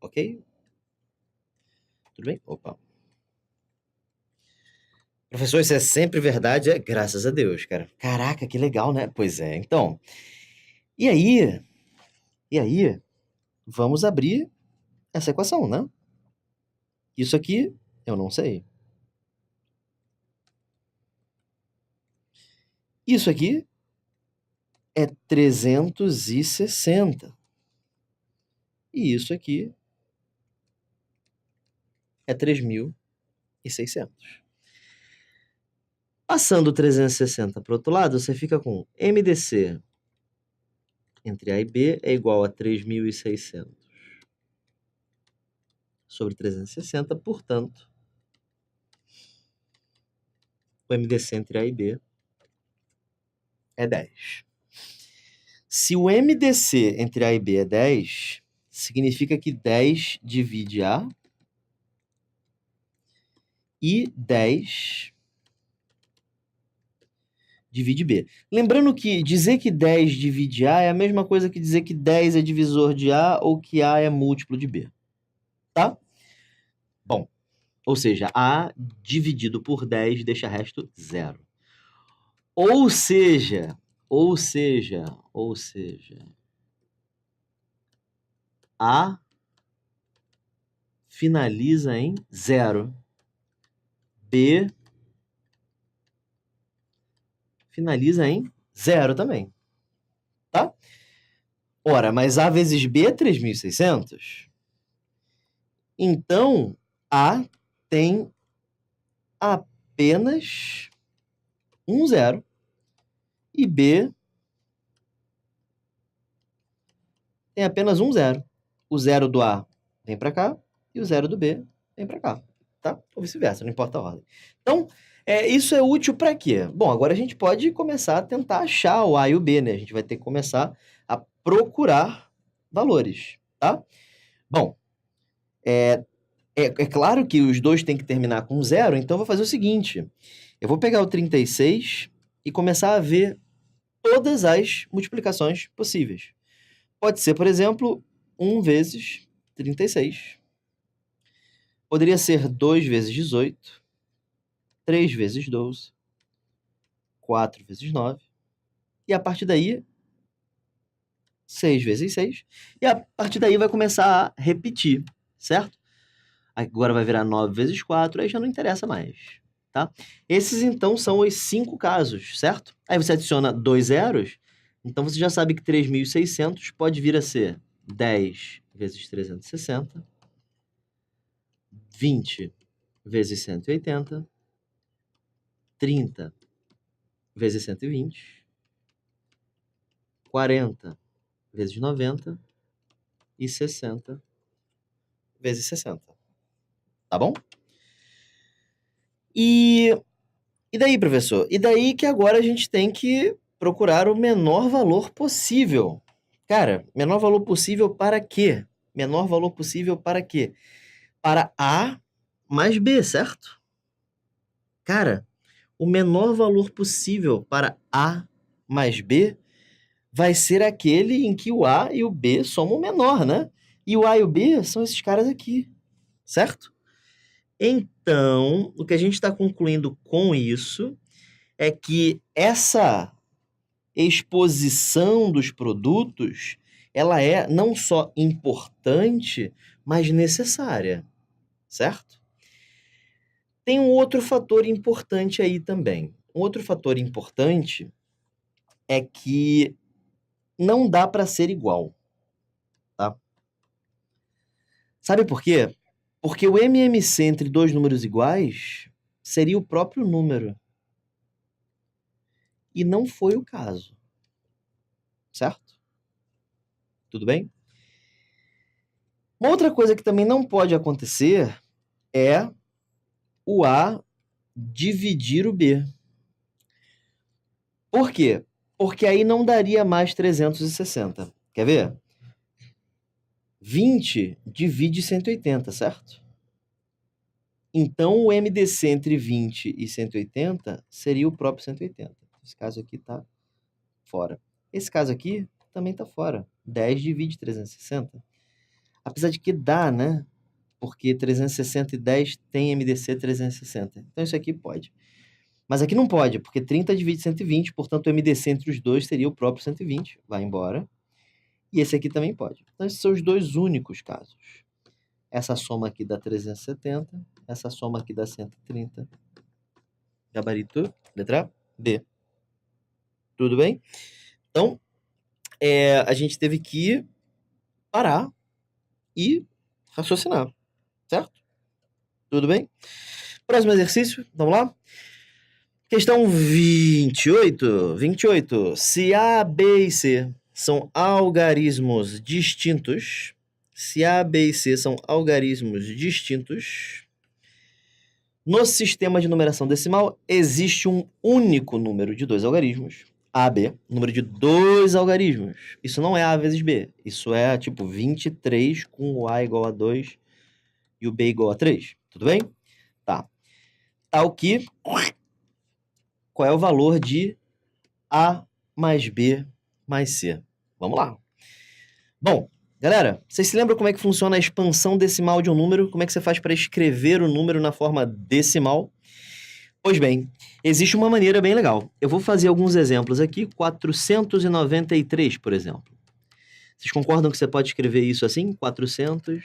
Ok? Tudo bem? Opa. Professor, isso é sempre verdade? É, graças a Deus, cara. Caraca, que legal, né? Pois é. Então, e aí, vamos abrir essa equação, né? Isso aqui eu não sei. Isso aqui é 360. E isso aqui é 3.600. Passando 360 para o outro lado, você fica com MDC entre A e B é igual a 3.600 sobre 360, portanto, o MDC entre A e B é 10. Se o MDC entre A e B é 10, significa que 10 divide A e 10 divide B. Lembrando que dizer que 10 divide A é a mesma coisa que dizer que 10 é divisor de A ou que A é múltiplo de B. Tá? Bom, ou seja, A dividido por 10 deixa resto 0. Ou seja, A finaliza em 0. B finaliza em 0 também. Tá? Ora, mas A vezes B é 3.600. Então, A tem apenas um 0 e B tem apenas um 0. O 0 do A vem para cá e o 0 do B vem para cá. tá? Ou vice-versa, não importa a ordem. Então, isso é útil para quê? Bom, agora a gente pode começar a tentar achar o A e o B, né? A gente vai ter que começar a procurar valores, tá? Bom, é claro que os dois têm que terminar com 0, então eu vou fazer o seguinte. Eu vou pegar o 36 e começar a ver todas as multiplicações possíveis. Pode ser, por exemplo, 1 vezes 36. Poderia ser 2 vezes 18, 3 vezes 12, 4 vezes 9. E a partir daí, 6 vezes 6. E a partir daí vai começar a repetir, certo? Agora vai virar 9 vezes 4, aí já não interessa mais, tá? Esses, então, são os 5 casos, certo? Aí você adiciona 2 zeros, então você já sabe que 3.600 pode vir a ser 10 vezes 360, 20 vezes 180, 30 vezes 120, 40 vezes 90 e 60 vezes 60. Tá bom? E daí, professor? E daí que agora a gente tem que procurar o menor valor possível. Cara, menor valor possível para quê? Menor valor possível para quê? Para A mais B, certo? Cara, o menor valor possível para A mais B vai ser aquele em que o A e o B somam menor, né? E o A e o B são esses caras aqui, certo? Então, o que a gente está concluindo com isso é que essa exposição dos produtos, ela é não só importante, mas necessária, certo? Tem um outro fator importante aí também. Um outro fator importante é que não dá para ser igual, tá? Sabe por quê? Porque o MMC entre dois números iguais seria o próprio número. E não foi o caso. Certo? Tudo bem? Uma outra coisa que também não pode acontecer é o A dividir o B. Por quê? Porque aí não daria mais 360. Quer ver? 20 divide 180, certo? Então, o MDC entre 20 e 180 seria o próprio 180. Esse caso aqui está fora. Esse caso aqui também está fora. 10 divide 360. Apesar de que dá, né? Porque 360 e 10 tem MDC 360. Então, isso aqui pode. Mas aqui não pode, porque 30 divide 120, portanto, o MDC entre os dois seria o próprio 120. Vai embora. E esse aqui também pode. Então, esses são os dois únicos casos. Essa soma aqui dá 370, essa soma aqui dá 130. Gabarito, letra B. Tudo bem? Então, a gente teve que parar e raciocinar, certo? Tudo bem? Próximo exercício, vamos lá? Questão 28. 28. Se A, B e C são algarismos distintos, se A, B e C são algarismos distintos, no sistema de numeração decimal existe um único número de dois algarismos. A, B, número de dois algarismos. Isso não é A vezes B. Isso é tipo 23 com o A igual a 2 e o B igual a 3. Tudo bem? Tá. Tal que... Qual é o valor de A mais B mais C? Vamos lá. Bom, galera, vocês se lembram como é que funciona a expansão decimal de um número? Como é que você faz para escrever o número na forma decimal? Pois bem, existe uma maneira bem legal. Eu vou fazer alguns exemplos aqui. 493, por exemplo. Vocês concordam que você pode escrever isso assim? 400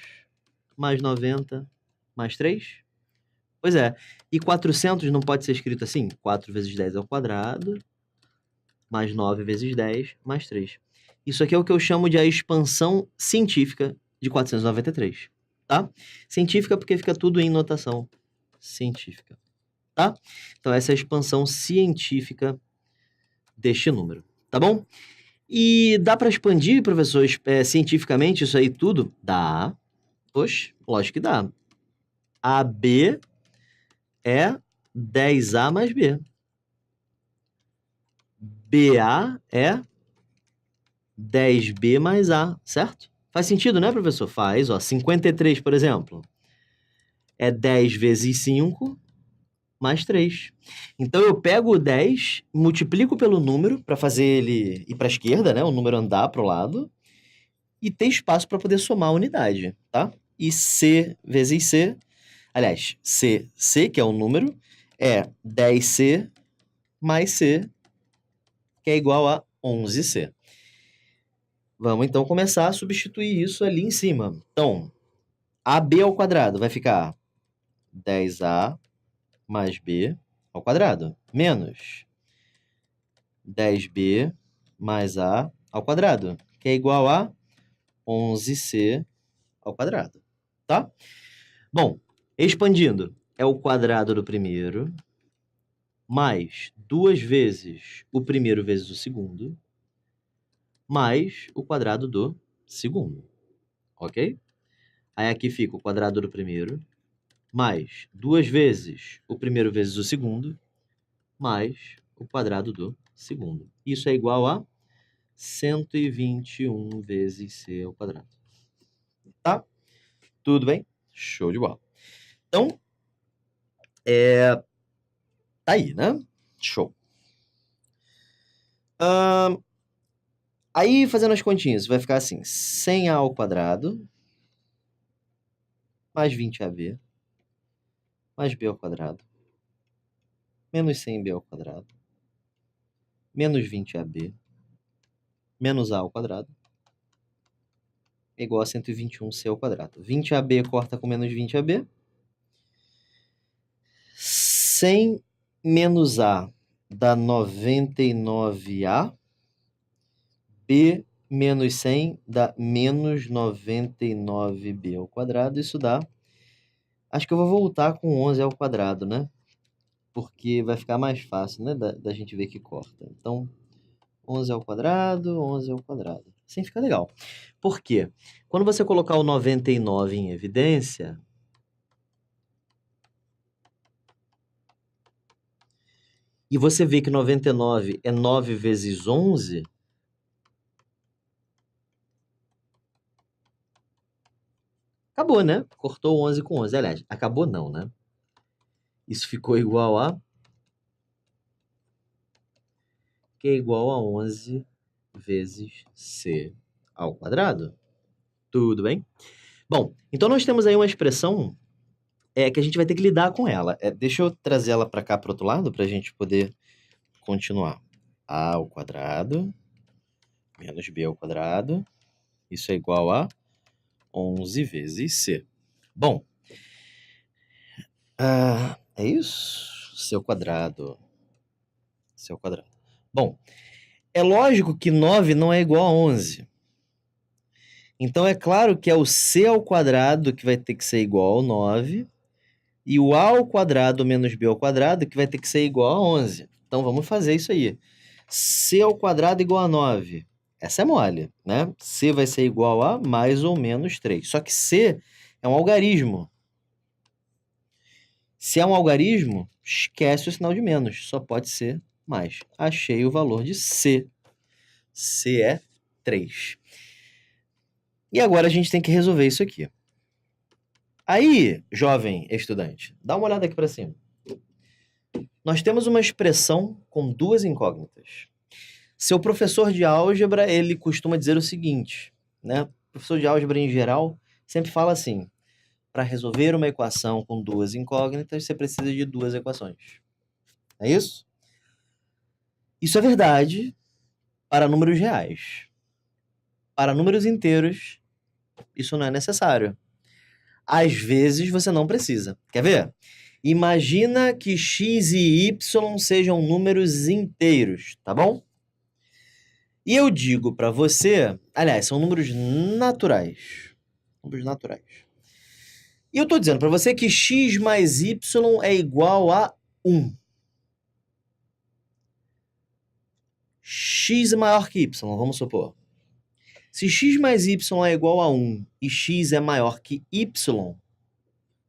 mais 90 mais 3? Pois é. E 400 não pode ser escrito assim? 4 vezes 10 ao quadrado, mais 9 vezes 10, mais 3. Isso aqui é o que eu chamo de a expansão científica de 493, tá? Científica porque fica tudo em notação científica, tá? Então, essa é a expansão científica deste número, tá bom? E dá para expandir, professor, cientificamente isso aí tudo? Dá. Poxa, lógico que dá. AB é 10A mais B. BA é 10B mais A, certo? Faz sentido, né, professor? Faz, ó. 53, por exemplo, é 10 vezes 5 mais 3. Então, eu pego o 10, multiplico pelo número para fazer ele ir para a esquerda, né? O número andar para o lado. E ter espaço para poder somar a unidade, tá? E C vezes C, aliás, C, que é o número, é 10C mais C, que é igual a 11C. Vamos, então, começar a substituir isso ali em cima. Então, AB ao quadrado vai ficar 10A mais B ao quadrado, menos 10B mais A ao quadrado, que é igual a 11C ao quadrado, tá? Bom, expandindo, é o quadrado do primeiro, mais 2 vezes o primeiro vezes o segundo, mais o quadrado do segundo, ok? Aí aqui fica o quadrado do primeiro, mais 2 vezes o primeiro vezes o segundo, mais o quadrado do segundo. Isso é igual a 121 vezes c ao quadrado. Tá? Tudo bem? Show de bola. Então, tá aí, né? Show. Aí, fazendo as continhas, vai ficar assim, 100A ao quadrado, mais 20AB, mais B ao quadrado, menos 100B ao quadrado, menos 20AB, menos A ao quadrado, é igual a 121C ao quadrado. 20AB corta com menos 20AB. 100 menos A dá 99A. B menos 100 dá menos 99B ao quadrado. Isso dá... Acho que eu vou voltar com 11 ao quadrado, né? Porque vai ficar mais fácil, né? Da gente ver que corta. Então, 11 ao quadrado, 11 ao quadrado. Assim fica legal. Por quê? Quando você colocar o 99 em evidência, e você vê que 99 é 9 vezes 11, acabou, né? Cortou 11 com 11. Aliás, acabou não, né? Isso ficou igual a... que é igual a 11 vezes c ao quadrado. Tudo bem? Bom, então nós temos aí uma expressão que a gente vai ter que lidar com ela. Deixa eu trazer ela para cá, para o outro lado, para a gente poder continuar. A ao quadrado menos b ao quadrado. Isso é igual a 11 vezes c. Bom, é isso? C ao quadrado. C ao quadrado. Bom, é lógico que 9 não é igual a 11. Então, é claro que é o c ao quadrado que vai ter que ser igual ao 9 e o a ao quadrado menos b ao quadrado que vai ter que ser igual a 11. Então, vamos fazer isso aí. C ao quadrado igual a 9. Essa é mole, né? C vai ser igual a mais ou menos 3. Só que C é um algarismo. Se é um algarismo, esquece o sinal de menos. Só pode ser mais. Achei o valor de C. C é 3. E agora a gente tem que resolver isso aqui. Aí, jovem estudante, dá uma olhada aqui para cima. Nós temos uma expressão com duas incógnitas. Seu professor de álgebra, ele costuma dizer o seguinte, né? O professor de álgebra, em geral, sempre fala assim, para resolver uma equação com duas incógnitas, você precisa de duas equações. É isso? Isso é verdade para números reais. Para números inteiros, isso não é necessário. Às vezes, você não precisa. Quer ver? Imagina que x e y sejam números inteiros, tá bom? E eu digo para você, aliás, são números naturais. Números naturais. E eu estou dizendo para você que x mais y é igual a 1. X é maior que y, vamos supor. Se x mais y é igual a 1 e x é maior que y,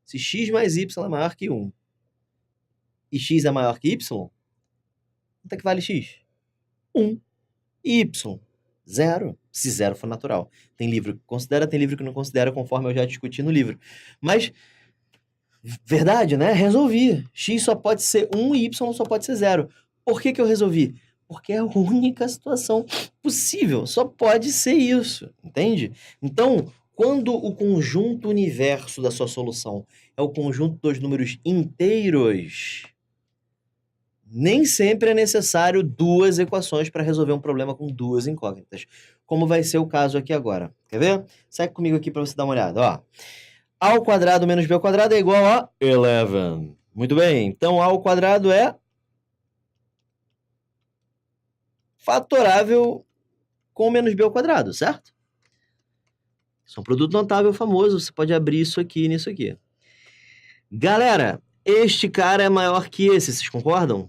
se x mais y é maior que 1 e x é maior que y, quanto é que vale x? 1. E y? 0, se 0 for natural. Tem livro que considera, tem livro que não considera, conforme eu já discuti no livro. Mas, verdade, né? Resolvi. X só pode ser 1 e y só pode ser 0. Por que eu resolvi? Porque é a única situação possível. Só pode ser isso, entende? Então, quando o conjunto universo da sua solução é o conjunto dos números inteiros, nem sempre é necessário duas equações para resolver um problema com duas incógnitas, como vai ser o caso aqui agora. Quer ver? Segue comigo aqui para você dar uma olhada. Ó. A ao quadrado menos b ao quadrado é igual a 11. Muito bem, então a ao quadrado é fatorável com menos b ao quadrado, certo? Isso é um produto notável famoso, você pode abrir isso aqui nisso aqui. Galera, este cara é maior que esse, vocês concordam?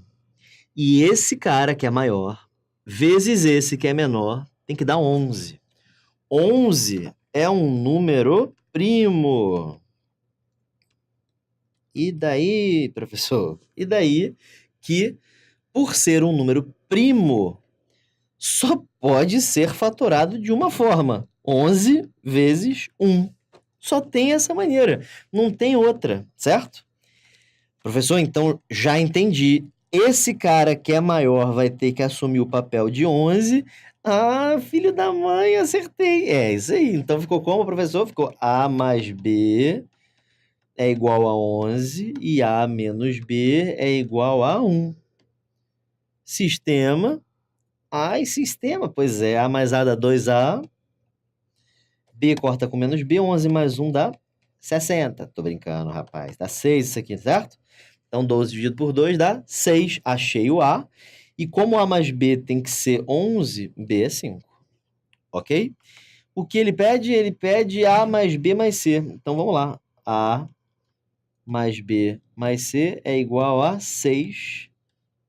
E esse cara que é maior, vezes esse que é menor, tem que dar 11. 11 é um número primo. E daí, professor? E daí que, por ser um número primo, só pode ser fatorado de uma forma. 11 vezes 1. Só tem essa maneira, não tem outra, certo? Professor, então já entendi. Esse cara que é maior vai ter que assumir o papel de 11. Ah, filho da mãe, acertei. É isso aí. Então ficou como, professor? Ficou A mais B é igual a 11 e A menos B é igual a 1. Sistema. Ai, sistema. Pois é, A mais A dá 2A. B corta com menos B, 11 mais 1 dá 60. Tô brincando, rapaz. Dá 6 isso aqui, certo? Então, 12 dividido por 2 dá 6. Achei o A. E como A mais B tem que ser 11, B é 5. Ok? O que ele pede? Ele pede A mais B mais C. Então, vamos lá. A mais B mais C é igual a 6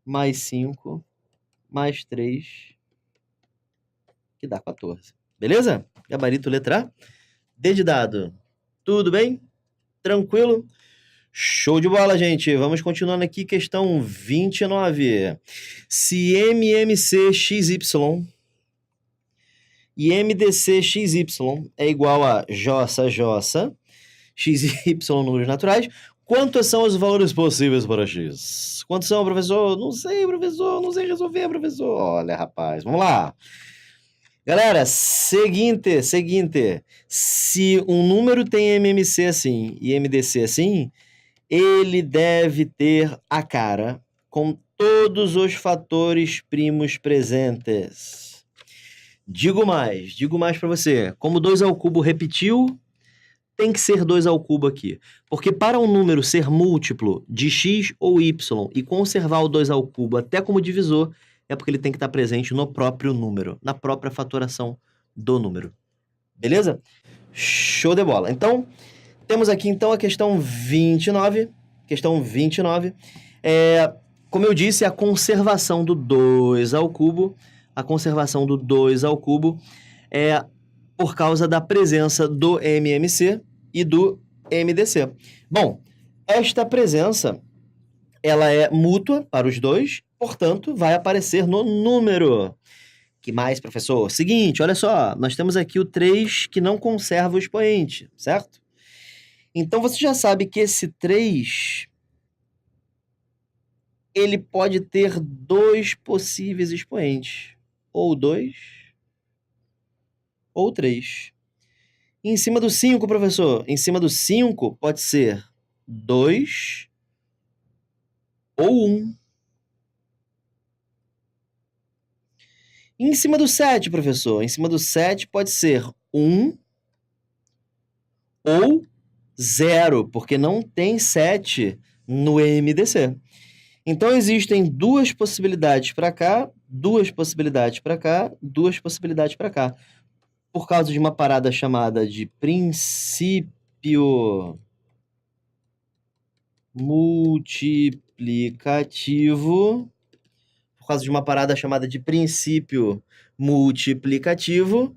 mais 5 mais 3, que dá 14. Beleza? Gabarito letra A. D de dado. Tudo bem? Tranquilo? Show de bola, gente. Vamos continuando aqui, questão 29. Se MMC XY e MDC XY é igual a Jossa, XY números naturais, quantos são os valores possíveis para X? Quantos são, professor? Não sei, professor. Não sei resolver, professor. Olha, rapaz. Vamos lá. Galera, seguinte. Se um número tem MMC assim e MDC assim, ele deve ter a cara com todos os fatores primos presentes. Digo mais para você. Como 2 ao cubo repetiu, tem que ser 2 ao cubo aqui. Porque para um número ser múltiplo de x ou y e conservar o 2 ao cubo até como divisor, é porque ele tem que estar presente no próprio número, na própria fatoração do número. Beleza? Show de bola. Então, temos aqui então a questão 29. Questão 29. Como eu disse, a conservação do 2 ao cubo. A conservação do 2 ao cubo é por causa da presença do MMC e do MDC. Bom, esta presença ela é mútua para os dois, portanto, vai aparecer no número. Que mais, professor? Seguinte, olha só, nós temos aqui o 3 que não conserva o expoente, certo? Então, você já sabe que esse 3, ele pode ter dois possíveis expoentes. Ou 2, ou 3. Em cima do 5, professor, em cima do 5 pode ser 2 ou 1. Em cima do 7, professor, em cima do 7 pode ser 1 ou 0, porque não tem 7 no MDC. Então, existem duas possibilidades para cá, duas possibilidades para cá, duas possibilidades para cá. Por causa de uma parada chamada de princípio multiplicativo,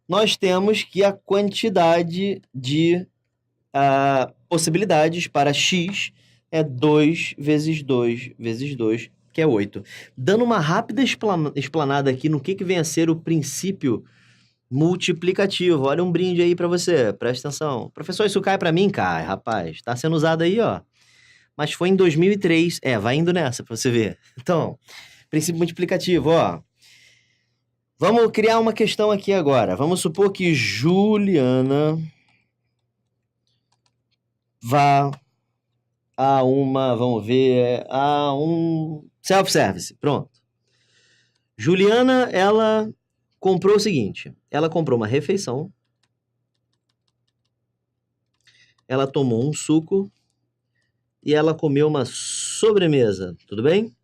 nós temos que a quantidade de possibilidades para x é 2 vezes 2 vezes 2, que é 8. Dando uma rápida explanada aqui no que vem a ser o princípio multiplicativo. Olha um brinde aí para você, presta atenção. Professor, isso cai para mim? Cai, rapaz. Tá sendo usado aí, ó. Mas foi em 2003. Vai indo nessa para você ver. Então, princípio multiplicativo, ó. Vamos criar uma questão aqui agora. Vamos supor que Juliana vá a um self-service. Pronto. Juliana, ela comprou o seguinte, ela comprou uma refeição, ela tomou um suco e ela comeu uma sobremesa, tudo bem?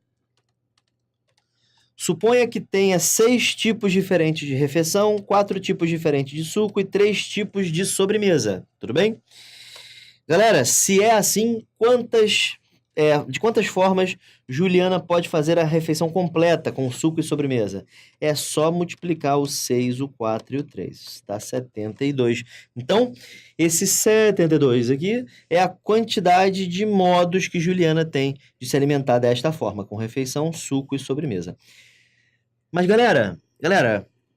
Suponha que tenha 6 tipos diferentes de refeição, 4 tipos diferentes de suco e 3 tipos de sobremesa, tudo bem? Galera, se é assim, de quantas formas Juliana pode fazer a refeição completa com suco e sobremesa? É só multiplicar o 6, o 4 e o 3, dá 72. Então, esse 72 aqui é a quantidade de modos que Juliana tem de se alimentar desta forma, com refeição, suco e sobremesa. Mas, galera,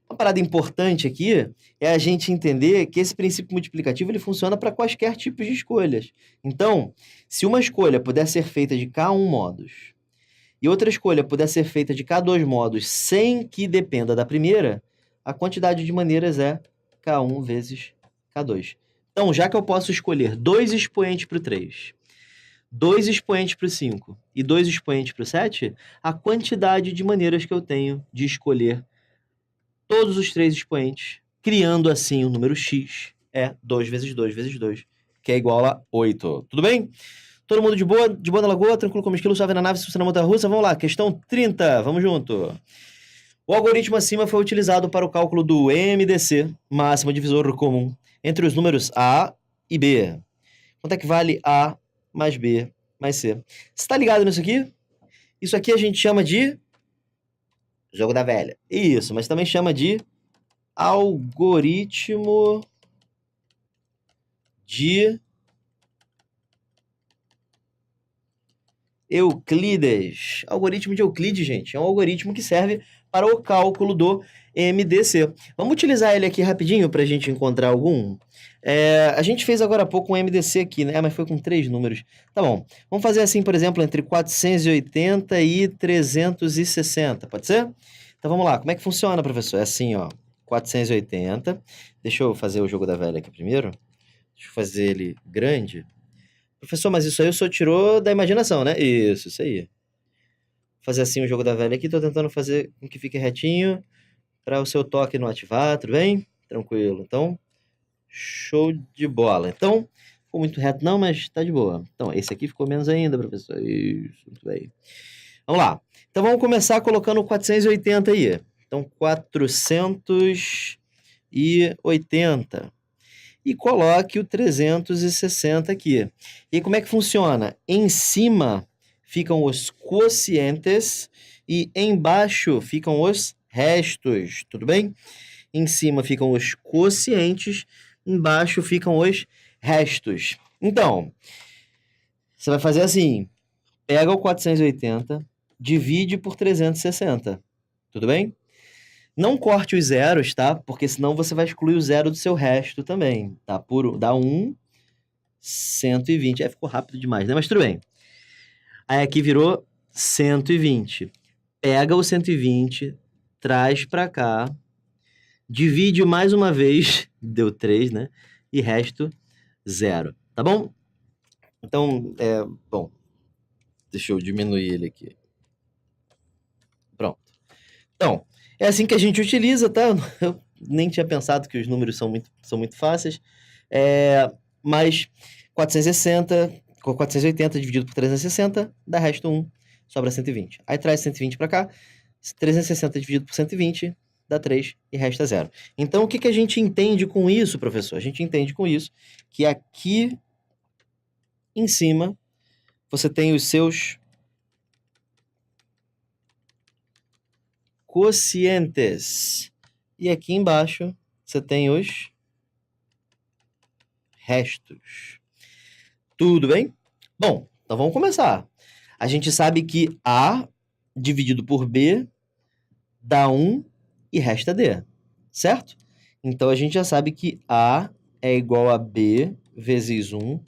uma parada importante aqui é a gente entender que esse princípio multiplicativo ele funciona para quaisquer tipos de escolhas. Então, se uma escolha puder ser feita de K1 modos e outra escolha puder ser feita de K2 modos sem que dependa da primeira, a quantidade de maneiras é K1 vezes K2. Então, já que eu posso escolher 2 expoentes para o 3, 2 expoentes para o 5 e 2 expoentes para o 7, a quantidade de maneiras que eu tenho de escolher todos os 3 expoentes, criando assim o número x, é 2 vezes 2 vezes 2, que é igual a 8. Tudo bem? Todo mundo de boa? De boa na lagoa? Tranquilo como esquilo, suave na nave, se você na montanha-russa? Vamos lá, questão 30, vamos junto. O algoritmo acima foi utilizado para o cálculo do MDC, máximo divisor comum, entre os números A e B. Quanto é que vale A mais B mais C? Você está ligado nisso aqui? Isso aqui a gente chama de jogo da velha. Isso, mas também chama de algoritmo de Euclides. Algoritmo de Euclides, gente, é um algoritmo que serve para o cálculo do MDC. Vamos utilizar ele aqui rapidinho para a gente encontrar algum? A gente fez agora há pouco um MDC aqui, né? Mas foi com 3 números. Tá bom. Vamos fazer assim, por exemplo, entre 480 e 360, pode ser? Então vamos lá. Como é que funciona, professor? É assim, ó. 480. Deixa eu fazer o jogo da velha aqui primeiro. Deixa eu fazer ele grande. Professor, mas isso aí o senhor tirou da imaginação, né? Isso aí. Vou fazer assim o jogo da velha aqui. Tô tentando fazer com que fique retinho para o seu toque não ativar, tudo bem? Tranquilo. Então, show de bola. Então, ficou muito reto não, mas tá de boa. Então, esse aqui ficou menos ainda, professor. Isso, muito bem. Vamos lá. Então, vamos começar colocando o 480 aí. Então, 480. E coloque o 360 aqui. E como é que funciona? Em cima ficam os quocientes e embaixo ficam os restos, tudo bem? Em cima ficam os quocientes, embaixo ficam os restos. Então, você vai fazer assim, pega o 480, divide por 360, tudo bem? Não corte os zeros, tá? Porque senão você vai excluir o zero do seu resto também, tá? Dá 1, 120. Ficou rápido demais, né? Mas tudo bem. Aí aqui virou 120. Pega o 120, traz pra cá, divide mais uma vez, deu 3, né? E resto, 0, tá bom? Então, bom, deixa eu diminuir ele aqui. Pronto. Então, é assim que a gente utiliza, tá? Eu nem tinha pensado que os números são muito fáceis. Mas 480 dividido por 360 dá resto 1, sobra 120. Aí traz 120 para cá, 360 dividido por 120 dá 3 e resta 0. Então, o que a gente entende com isso, professor? A gente entende com isso que aqui em cima você tem os seus quocientes. E aqui embaixo você tem os restos. Tudo bem? Bom, Então vamos começar. A gente sabe que A dividido por B dá 1 e resta D, certo? Então a gente já sabe que A é igual a B vezes 1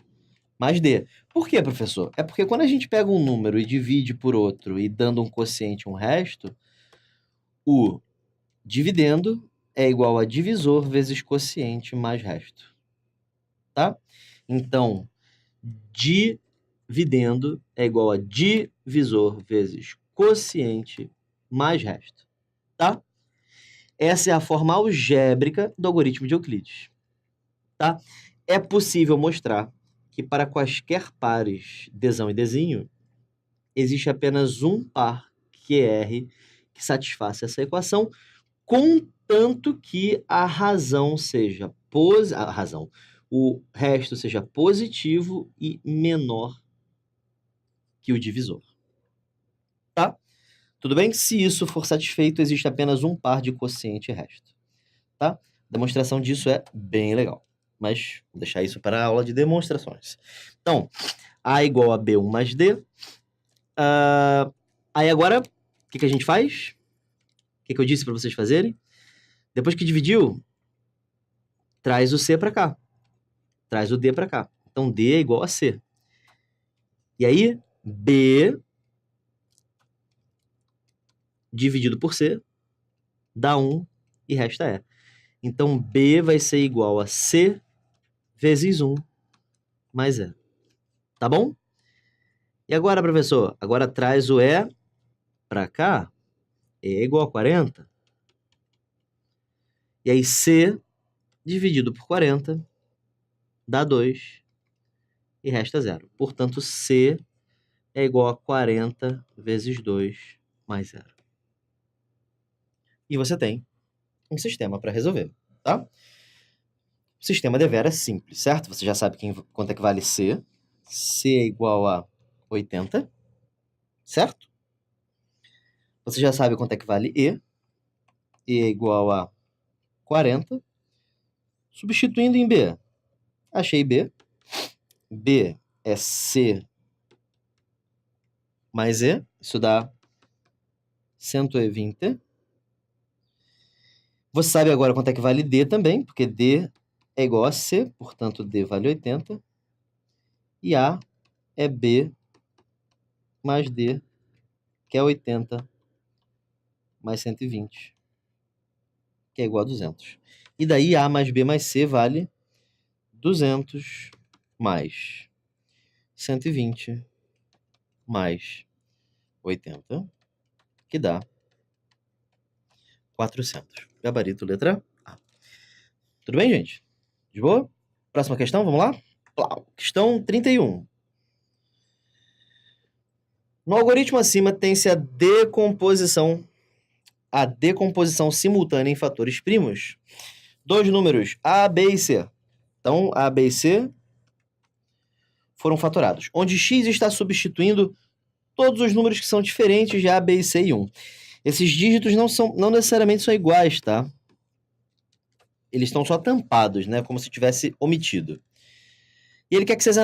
mais D. Por quê, professor? É porque quando a gente pega um número e divide por outro e dando um quociente um resto, o dividendo é igual a divisor vezes quociente mais resto, tá? Então, dividendo é igual a divisor vezes quociente mais resto, tá? Essa é a forma algébrica do algoritmo de Euclides, tá? É possível mostrar que para quaisquer pares Dzão e Dzinho, existe apenas um par QR que satisfaça essa equação, contanto que a razão seja o resto seja positivo e menor que o divisor. Tá? Tudo bem? Se isso for satisfeito, existe apenas um par de quociente resto. Tá? A demonstração disso é bem legal. Mas vou deixar isso para a aula de demonstrações. Então, A igual a B1 mais D. Aí agora, o que a gente faz? O que eu disse para vocês fazerem? Depois que dividiu, traz o C para cá. Traz o D para cá. Então, D é igual a C. E aí, B dividido por C dá 1 e resta E. Então, B vai ser igual a C vezes 1 mais E. Tá bom? E agora, professor? Agora traz o E para cá. E é igual a 40. E aí, C dividido por 40 dá 2 e resta 0. Portanto, C é igual a 40 vezes 2 mais 0. E você tem um sistema para resolver, tá? O sistema deveras é simples, certo? Você já sabe quanto é que vale C. C é igual a 80, certo? Você já sabe quanto é que vale E. E é igual a 40. Substituindo em B, achei B. B é C mais E. Isso dá 120. Você sabe agora quanto é que vale D também, porque D é igual a C, portanto D vale 80. E A é B mais D, que é 80 mais 120, que é igual a 200. E daí A mais B mais C vale 200 mais 120 mais 80, que dá 400. Gabarito letra A. Tudo bem, gente? De boa? Próxima questão, vamos lá? Plau. Questão 31. No algoritmo acima tem-se a decomposição simultânea em fatores primos dos números A, B e C. Então, A, B e C foram fatorados, onde x está substituindo todos os números que são diferentes de A, B, C e 1. Esses dígitos não necessariamente são iguais, tá? Eles estão só tampados, né? Como se tivesse omitido. E ele quer que você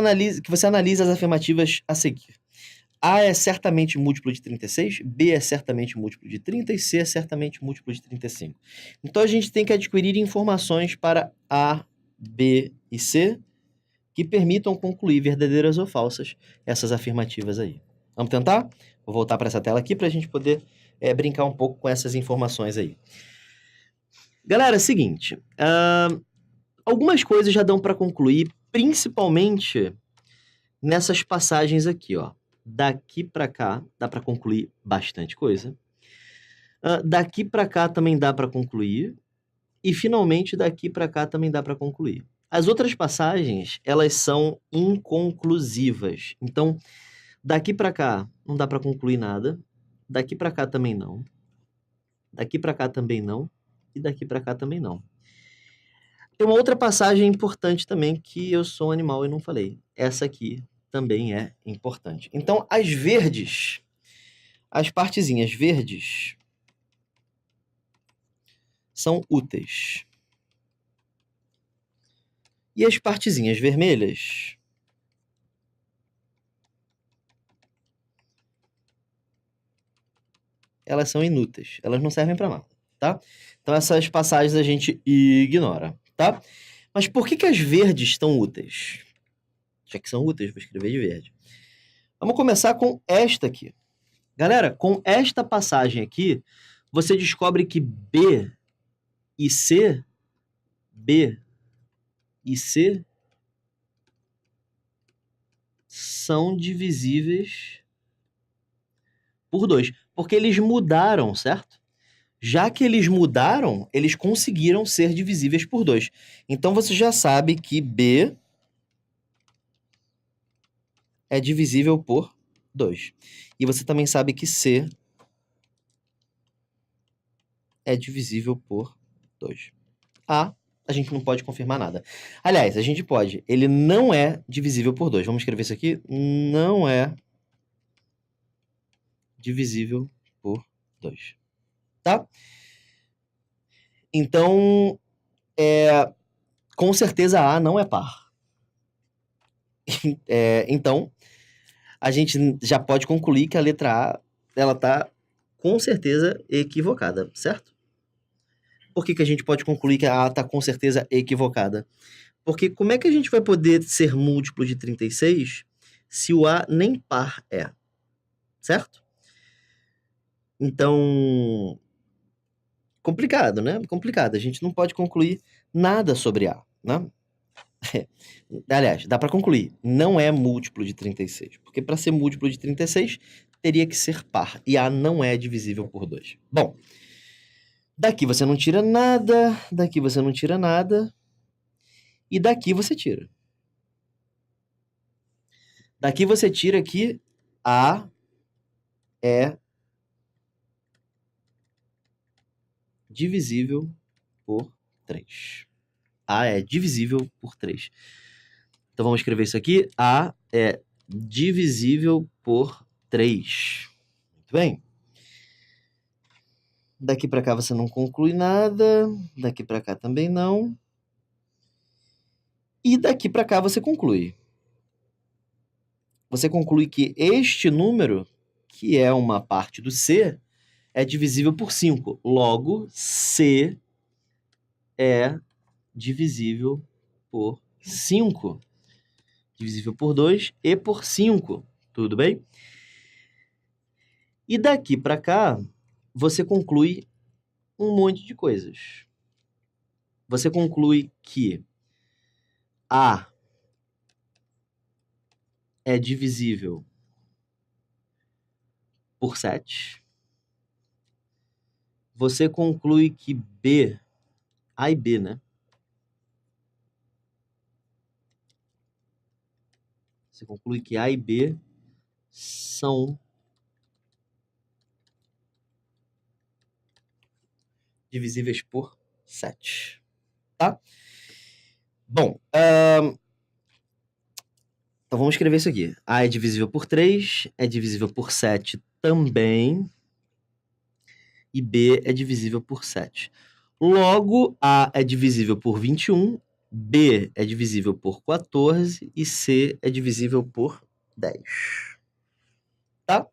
analise as afirmativas a seguir. A é certamente múltiplo de 36, B é certamente múltiplo de 30 e C é certamente múltiplo de 35. Então, a gente tem que adquirir informações para A, B e C que permitam concluir verdadeiras ou falsas essas afirmativas aí. Vamos tentar? Vou voltar para essa tela aqui para a gente poder brincar um pouco com essas informações aí. Galera, é o seguinte, algumas coisas já dão para concluir, principalmente nessas passagens aqui, ó. Daqui para cá dá para concluir bastante coisa. Daqui para cá também dá para concluir. E, finalmente, daqui para cá também dá para concluir. As outras passagens, elas são inconclusivas. Então, daqui para cá não dá para concluir nada. Daqui para cá também não. Daqui para cá também não. E daqui para cá também não. Tem uma outra passagem importante também que eu sou um animal e não falei. Essa aqui também é importante. Então, as verdes, as partezinhas verdes são úteis. E as partezinhas vermelhas elas são inúteis. Elas não servem para nada, tá? Então, essas passagens a gente ignora, tá? Mas por que as verdes estão úteis? Já que são úteis, vou escrever de verde. Vamos começar com esta aqui. Galera, com esta passagem aqui, você descobre que B e C são divisíveis por 2, porque eles mudaram, certo? Já que eles mudaram, eles conseguiram ser divisíveis por 2. Então, você já sabe que B é divisível por 2. E você também sabe que C é divisível por 2. A gente não pode confirmar nada. Aliás, a gente pode. Ele não é divisível por 2. Vamos escrever isso aqui. Não é divisível por 2. Tá? Então, com certeza A não é par. Então, a gente já pode concluir que a letra A, ela está com certeza equivocada, certo? Por que a gente pode concluir que a A está com certeza equivocada? Porque como é que a gente vai poder ser múltiplo de 36 se o A nem par é? Certo? Então, complicado, né? Complicado. A gente não pode concluir nada sobre A, né? Aliás, dá para concluir. Não é múltiplo de 36. Porque para ser múltiplo de 36, teria que ser par. E A não é divisível por 2. Bom, daqui você não tira nada. Daqui você não tira nada. E daqui você tira. Daqui você tira que A é divisível por 3. A é divisível por 3. Então vamos escrever isso aqui. A é divisível por 3. Muito bem. Daqui para cá você não conclui nada. Daqui para cá também não. E daqui para cá você conclui. Você conclui que este número, que é uma parte do C, é divisível por 5. Logo, C é divisível por 5. Divisível por 2 e por 5. Tudo bem? E daqui para cá, você conclui um monte de coisas. Você conclui que A é divisível por 7. Você conclui que B, A e B, né? Você conclui que A e B são divisíveis por 7. Tá? Bom, então vamos escrever isso aqui. A é divisível por 3, é divisível por 7 também, e B é divisível por 7. Logo, A é divisível por 21, B é divisível por 14 e C é divisível por 10. Tá?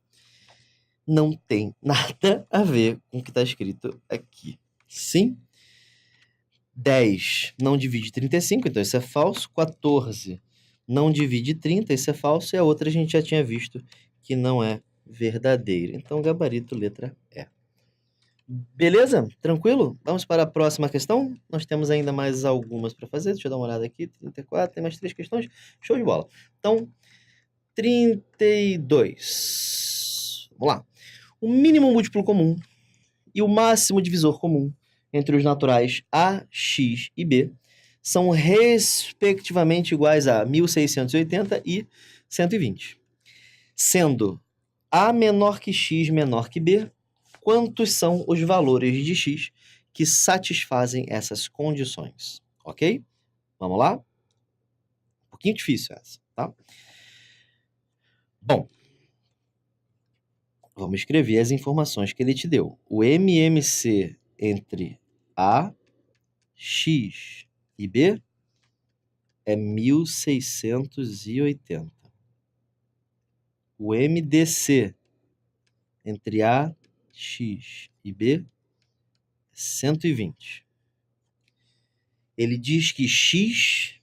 Não tem nada a ver com o que está escrito aqui. Sim? 10 não divide 35, então isso é falso. 14 não divide 30, isso é falso. E a outra a gente já tinha visto que não é verdadeira. Então, gabarito, letra E. Beleza? Tranquilo? Vamos para a próxima questão. Nós temos ainda mais algumas para fazer. Deixa eu dar uma olhada aqui. 34, tem mais 3 questões. Show de bola. Então, 32. Vamos lá. O mínimo múltiplo comum e o máximo divisor comum entre os naturais A, X e B são respectivamente iguais a 1680 e 120. Sendo A menor que X menor que B, quantos são os valores de X que satisfazem essas condições? Ok? Vamos lá? Um pouquinho difícil essa, tá? Bom, vamos escrever as informações que ele te deu. O MMC entre A, X e B é 1680. O MDC entre A, X e B é 120. Ele diz que X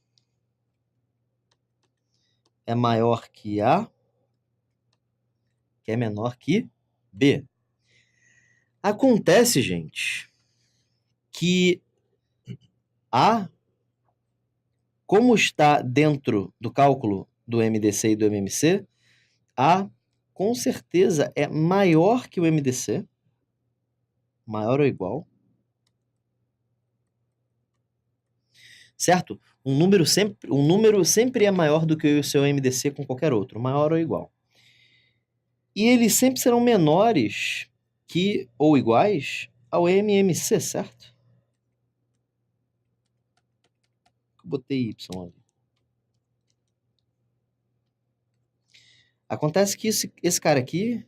é maior que A, que é menor que B. Acontece, gente, que A, como está dentro do cálculo do MDC e do MMC, A com certeza é maior que o MDC, maior ou igual, certo? Um número sempre é maior do que o seu MDC com qualquer outro, maior ou igual. E eles sempre serão menores que ou iguais ao MMC, certo? Eu botei Y ali. Acontece que esse cara aqui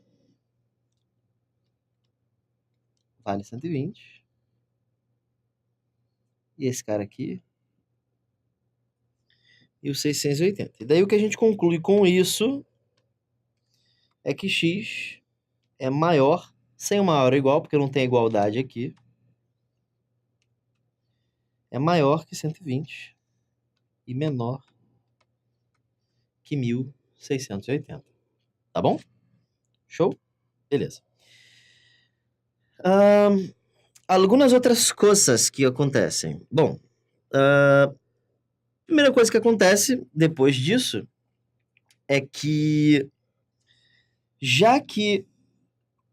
vale 120. E esse cara aqui e o 680. E daí o que a gente conclui com isso é que X é maior, sem o maior ou igual, porque não tem igualdade aqui, é maior que 120 e menor que 1680. Tá bom? Show? Beleza. Algumas outras coisas que acontecem. Bom, primeira coisa que acontece depois disso é que, já que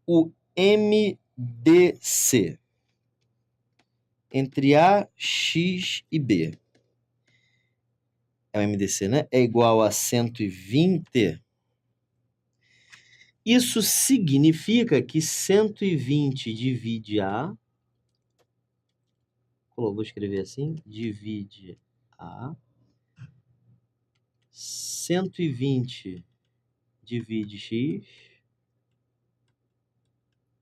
o MDC entre A, X e B é o MDC, né? É igual a 120. Isso significa que 120 divide A, vou escrever assim, divide A, 120 divide X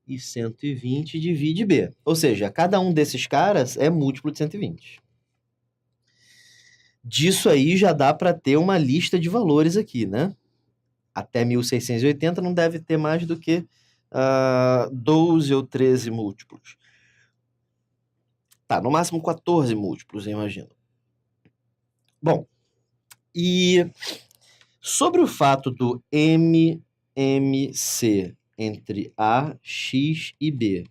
e 120 divide B. Ou seja, cada um desses caras é múltiplo de 120. Disso aí já dá para ter uma lista de valores aqui, né? Até 1680 não deve ter mais do que 12 ou 13 múltiplos. Tá, no máximo 14 múltiplos, eu imagino. Bom, e sobre o fato do MMC entre A, X e B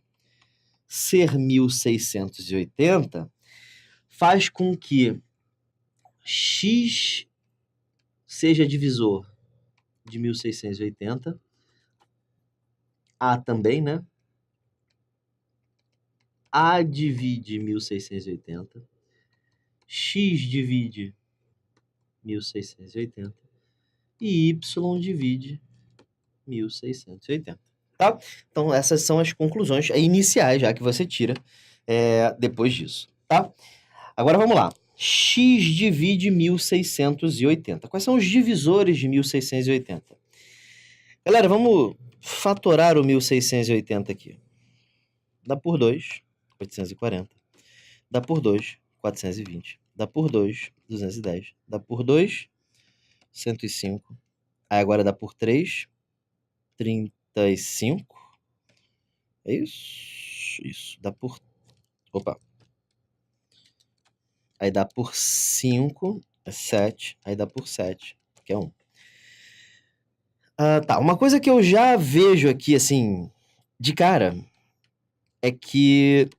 ser 1680, faz com que X seja divisor de 1680, A também, né? A divide 1680, X divide 1680 e Y divide 1680, tá? Então essas são as conclusões iniciais já que você tira depois disso, tá? Agora vamos lá. X divide 1680. Quais são os divisores de 1680? Galera, vamos fatorar o 1680 aqui. Dá por 2, 840. Dá por 2, 420. Dá por 2, 210. Dá por 2, 105. Aí agora dá por 3, 35. É isso? Isso. Dá por... Opa. Aí dá por 5, é 7. Aí dá por 7, que é 1. Tá, uma coisa que eu já vejo aqui, assim, de cara, é que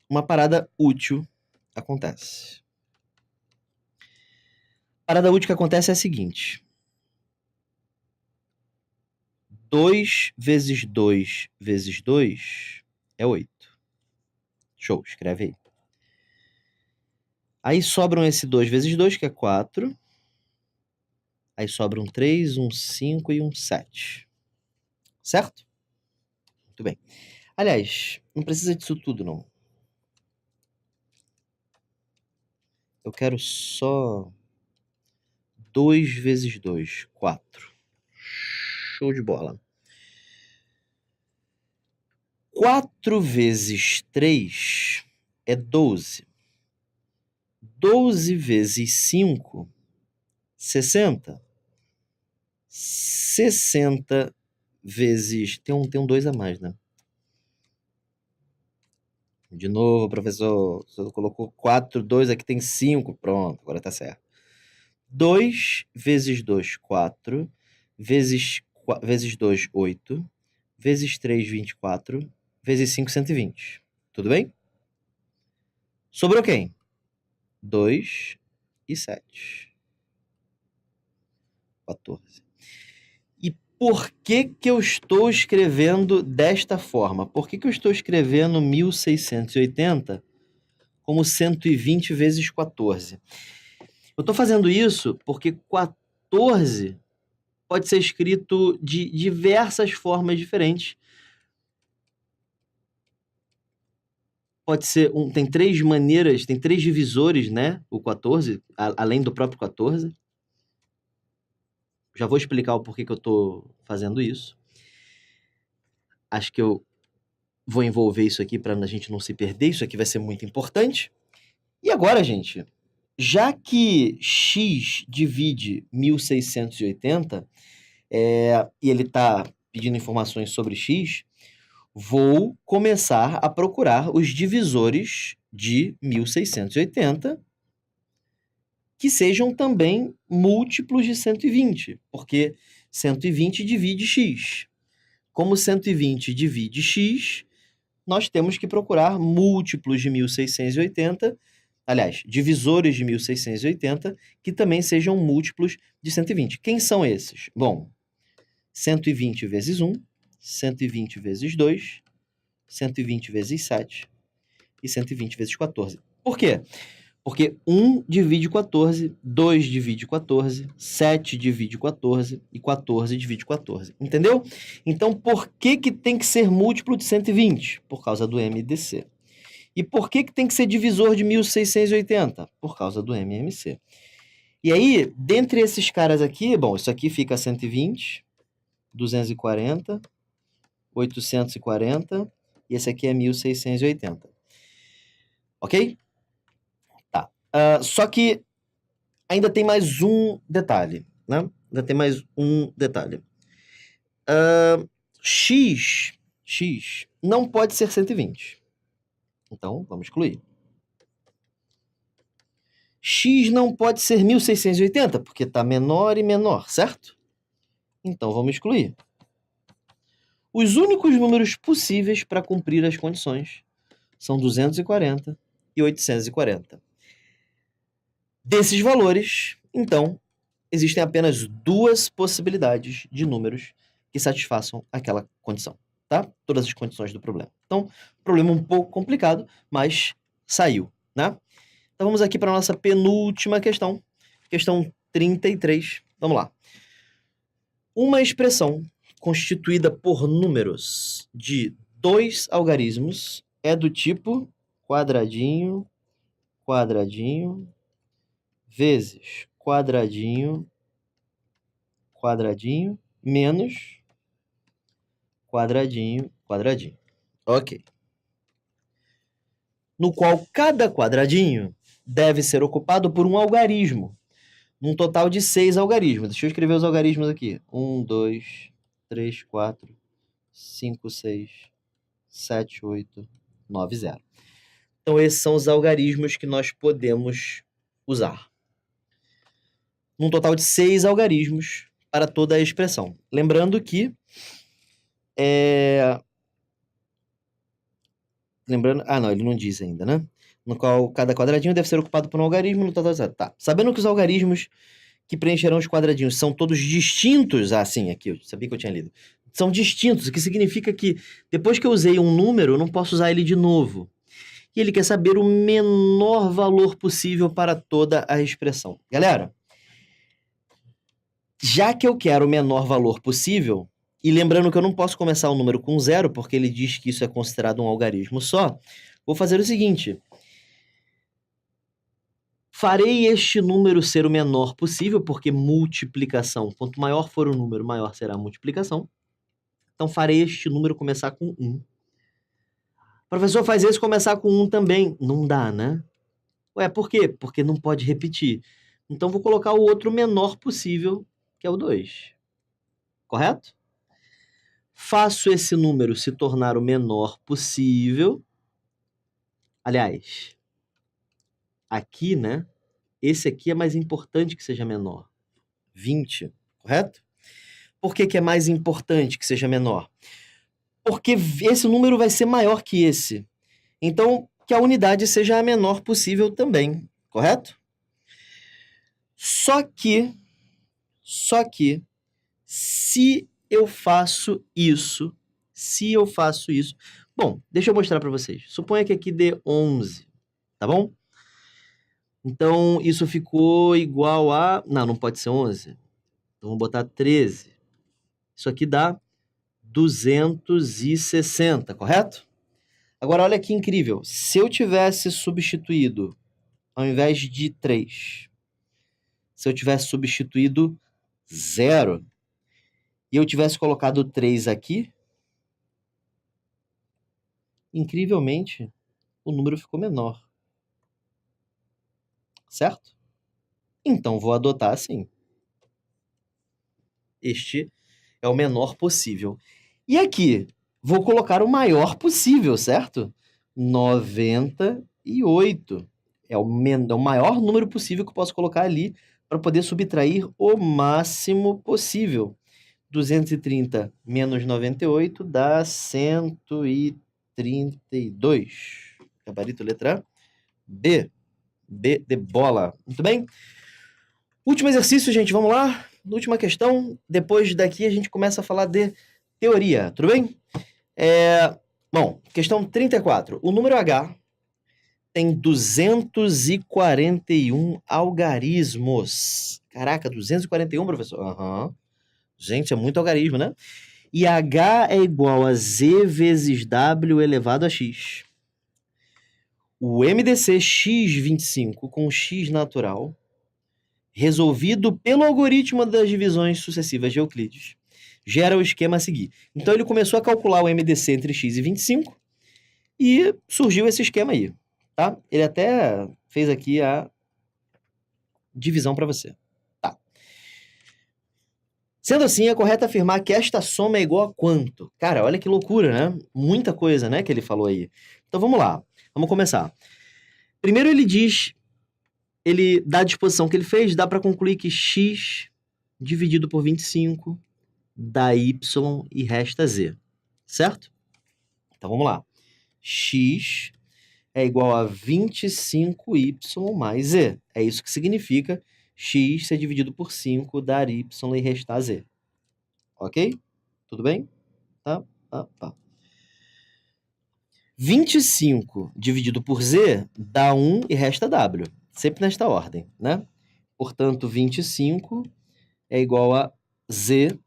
uma parada útil acontece. A parada útil que acontece é a seguinte. 2 vezes 2 vezes 2 é 8. Show, escreve aí. Aí sobram esse 2 vezes 2, que é 4. Aí sobram 3, 5 e 7. Certo? Muito bem. Aliás, não precisa disso tudo, não. Eu quero só 2 vezes 2, 4. Show de bola. 4 vezes 3 é 12. 12 vezes 5, 60. 60 vezes... Tem um 2 a mais, né? De novo, professor, você colocou 4, 2, aqui tem 5. Pronto, agora tá certo. 2 vezes 2, 4. Vezes 2, 8. Vezes 3, 24. Vezes 5, 120. Tudo bem? Sobrou quem? 2 e 7. 14. E por que eu estou escrevendo desta forma? Por que eu estou escrevendo 1680 como 120 vezes 14? Eu estou fazendo isso porque 14 pode ser escrito de diversas formas diferentes. Pode ser tem 3 maneiras, tem 3 divisores, né? O 14, além do próprio 14. Já vou explicar o porquê que eu estou fazendo isso. Acho que eu vou envolver isso aqui para a gente não se perder. Isso aqui vai ser muito importante. E agora, gente, já que x divide 1680, e ele está pedindo informações sobre x, vou começar a procurar os divisores de 1680 que sejam também múltiplos de 120, porque 120 divide x. Como 120 divide x, nós temos que procurar múltiplos de 1680, aliás, divisores de 1680, que também sejam múltiplos de 120. Quem são esses? Bom, 120 vezes 1, 120 vezes 2, 120 vezes 7 e 120 vezes 14. Por quê? Porque 1 divide 14, 2 divide 14, 7 divide 14 e 14 divide 14. Entendeu? Então, por que tem que ser múltiplo de 120? Por causa do MDC. E por que tem que ser divisor de 1680? Por causa do MMC. E aí, dentre esses caras aqui, bom, isso aqui fica 120, 240, 840, e esse aqui é 1680. Ok? Tá. Só que ainda tem mais um detalhe, né? Ainda tem mais um detalhe. X não pode ser 120. Então, vamos excluir. X não pode ser 1680, porque está menor e menor, certo? Então, vamos excluir. Os únicos números possíveis para cumprir as condições são 240 e 840. Desses valores, então, existem apenas 2 possibilidades de números que satisfaçam aquela condição, tá? Todas as condições do problema. Então, problema um pouco complicado, mas saiu, né? Então, vamos aqui para a nossa penúltima questão. Questão 33. Vamos lá. Uma expressão constituída por números de 2 algarismos é do tipo quadradinho, quadradinho, vezes quadradinho, quadradinho, menos quadradinho, quadradinho. Ok. No qual cada quadradinho deve ser ocupado por um algarismo, num total de 6 algarismos. Deixa eu escrever os algarismos aqui. 1, 2, 3, 4, 5, 6, 7, 8, 9, 0. Então, esses são os algarismos que nós podemos usar. Num total de 6 algarismos para toda a expressão. Lembrando que... não, ele não diz ainda, né? No qual cada quadradinho deve ser ocupado por um algarismo no total... Tá. Sabendo que os algarismos que preencherão os quadradinhos são todos distintos... sim, aqui, eu sabia que eu tinha lido. São distintos, o que significa que depois que eu usei um número, eu não posso usar ele de novo. E ele quer saber o menor valor possível para toda a expressão. Galera, já que eu quero o menor valor possível, e lembrando que eu não posso começar o número com 0, porque ele diz que isso é considerado um algarismo só, vou fazer o seguinte. Farei este número ser o menor possível, porque multiplicação, quanto maior for o número, maior será a multiplicação. Então, farei este número começar com 1. Professor, faz esse começar com 1 também. Não dá, né? Ué, por quê? Porque não pode repetir. Então, vou colocar o outro menor possível, que é o 2. Correto? faço esse número se tornar o menor possível. Aliás, aqui, né? Esse aqui é mais importante que seja menor. 20, correto? Por que que é mais importante que seja menor? Porque esse número vai ser maior que esse. Então, que a unidade seja a menor possível também, correto? Só que, se eu faço isso, bom, deixa eu mostrar para vocês. Suponha que aqui dê 11, tá bom? Então, isso ficou igual a... Não pode ser 11. Então, vamos botar 13. Isso aqui dá 260, correto? Agora, olha que incrível. Se eu tivesse substituído, ao invés de 3, se eu tivesse substituído 0, e eu tivesse colocado 3 aqui, incrivelmente, o número ficou menor. Certo? Então, vou adotar assim. Este é o menor possível. E aqui, vou colocar o maior possível, certo? 98. É o maior número possível que eu posso colocar ali para poder subtrair o máximo possível. 230 menos 98 dá 132. Gabarito letra B. B de bola. Muito bem? Último exercício, gente. Vamos lá. Última questão. Depois daqui a gente começa a falar de teoria. Tudo bem? Bom, questão 34. O número H tem 241 algarismos. Caraca, 241, professor? Aham. Gente, é muito algarismo, né? E H é igual a Z vezes W elevado a X. O MDC X25 com X natural, resolvido pelo algoritmo das divisões sucessivas de Euclides, gera o esquema a seguir. Então, ele começou a calcular o MDC entre X e 25 e surgiu esse esquema aí, tá? Ele até fez aqui a divisão para você. Tá. Sendo assim, é correto afirmar que esta soma é igual a quanto? Cara, olha que loucura, né? Muita coisa, né, que ele falou aí. Então, vamos lá. Vamos começar. Primeiro ele diz, ele dá a disposição que ele fez, dá para concluir que x dividido por 25 dá y e resta z, certo? Então vamos lá. X é igual a 25y mais z. É isso que significa x ser dividido por 5 dar y e restar z. Ok? Tudo bem? Tá. 25 dividido por z dá 1 e resta w. Sempre nesta ordem, né? Portanto, 25 é igual a z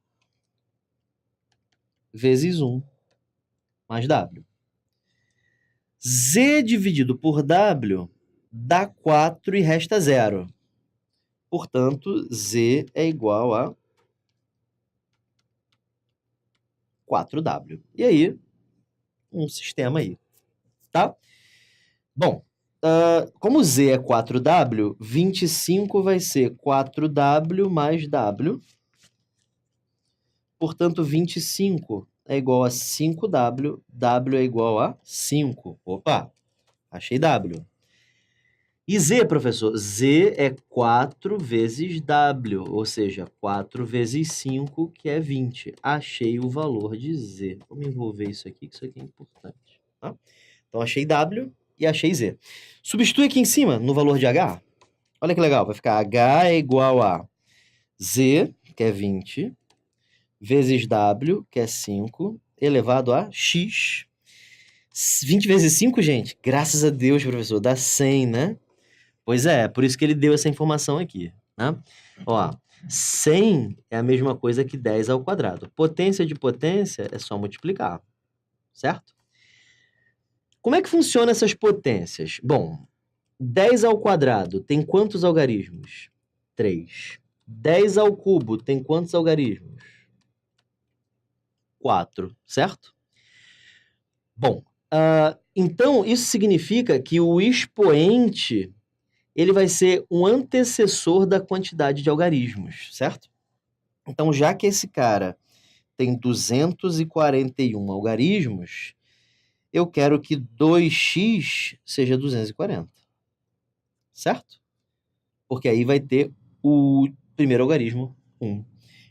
vezes 1 mais w. Z dividido por w dá 4 e resta 0. Portanto, z é igual a 4w. E aí, um sistema aí, tá? Bom, como z é 4w, 25 vai ser 4w mais w. Portanto, 25 é igual a 5w, w é igual a 5. Opa, achei w. E z, professor? Z é 4 vezes w, ou seja, 4 vezes 5, que é 20. Achei o valor de z. Vamos envolver isso aqui, que isso aqui é importante. Tá? Então, achei w e achei z. Substitui aqui em cima, no valor de h. Olha que legal, vai ficar h é igual a z, que é 20, vezes w, que é 5, elevado a x. 20 vezes 5, gente, graças a Deus, professor, dá 100, né? Pois é, por isso que ele deu essa informação aqui, né? Ó, 100 é a mesma coisa que 10 ao quadrado. Potência de potência é só multiplicar, certo? Como é que funciona essas potências? Bom, 10 ao quadrado tem quantos algarismos? 3. 10 ao cubo tem quantos algarismos? 4, certo? Bom, então isso significa que o expoente ele vai ser um antecessor da quantidade de algarismos, certo? Então, já que esse cara tem 241 algarismos, eu quero que 2x seja 240. Certo? Porque aí vai ter o primeiro algarismo, 1.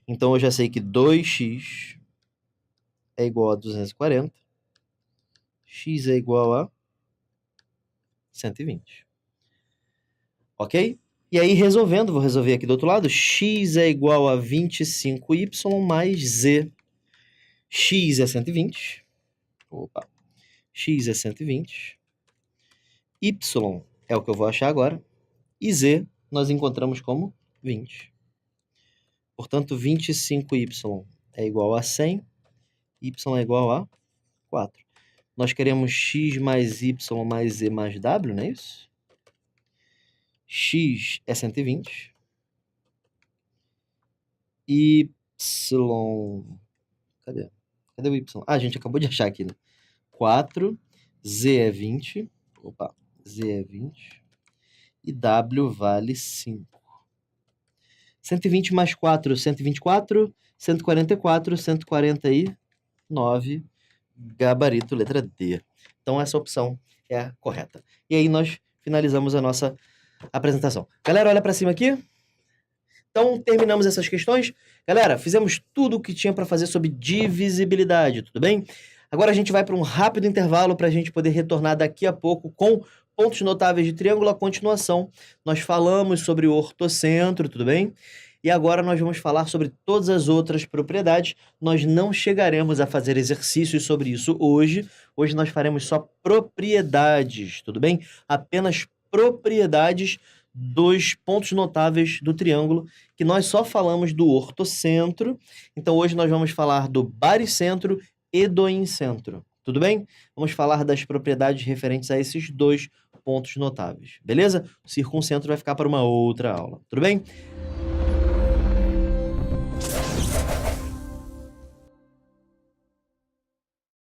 Então, eu já sei que 2x é igual a 240. X é igual a 120. Ok? E aí, resolvendo, vou resolver aqui do outro lado. X é igual a 25y mais z. X é 120. Opa. X é 120. Y é o que eu vou achar agora. E z nós encontramos como 20. Portanto, 25y é igual a 100. Y é igual a 4. Nós queremos x mais y mais z mais w, não é isso? X é 120. Y... Cadê? Cadê o y? Ah, a gente acabou de achar aqui, né? 4. Z é 20. Opa. Z é 20. E W vale 5. 120 mais 4, 124. 144, 149. Gabarito, letra D. Então, essa opção é a correta. E aí, nós finalizamos a nossa apresentação. Galera, olha para cima aqui. Então, terminamos essas questões. Galera, fizemos tudo o que tinha para fazer sobre divisibilidade, tudo bem? Agora a gente vai para um rápido intervalo para a gente poder retornar daqui a pouco com pontos notáveis de triângulo. A continuação, nós falamos sobre o ortocentro, tudo bem? E agora nós vamos falar sobre todas as outras propriedades. Nós não chegaremos a fazer exercícios sobre isso hoje. Hoje nós faremos só propriedades, tudo bem? Apenas propriedades dos pontos notáveis do triângulo, que nós só falamos do ortocentro. Então hoje nós vamos falar do baricentro e do incentro, tudo bem? Vamos falar das propriedades referentes a esses dois pontos notáveis, beleza? O circuncentro vai ficar para uma outra aula, tudo bem?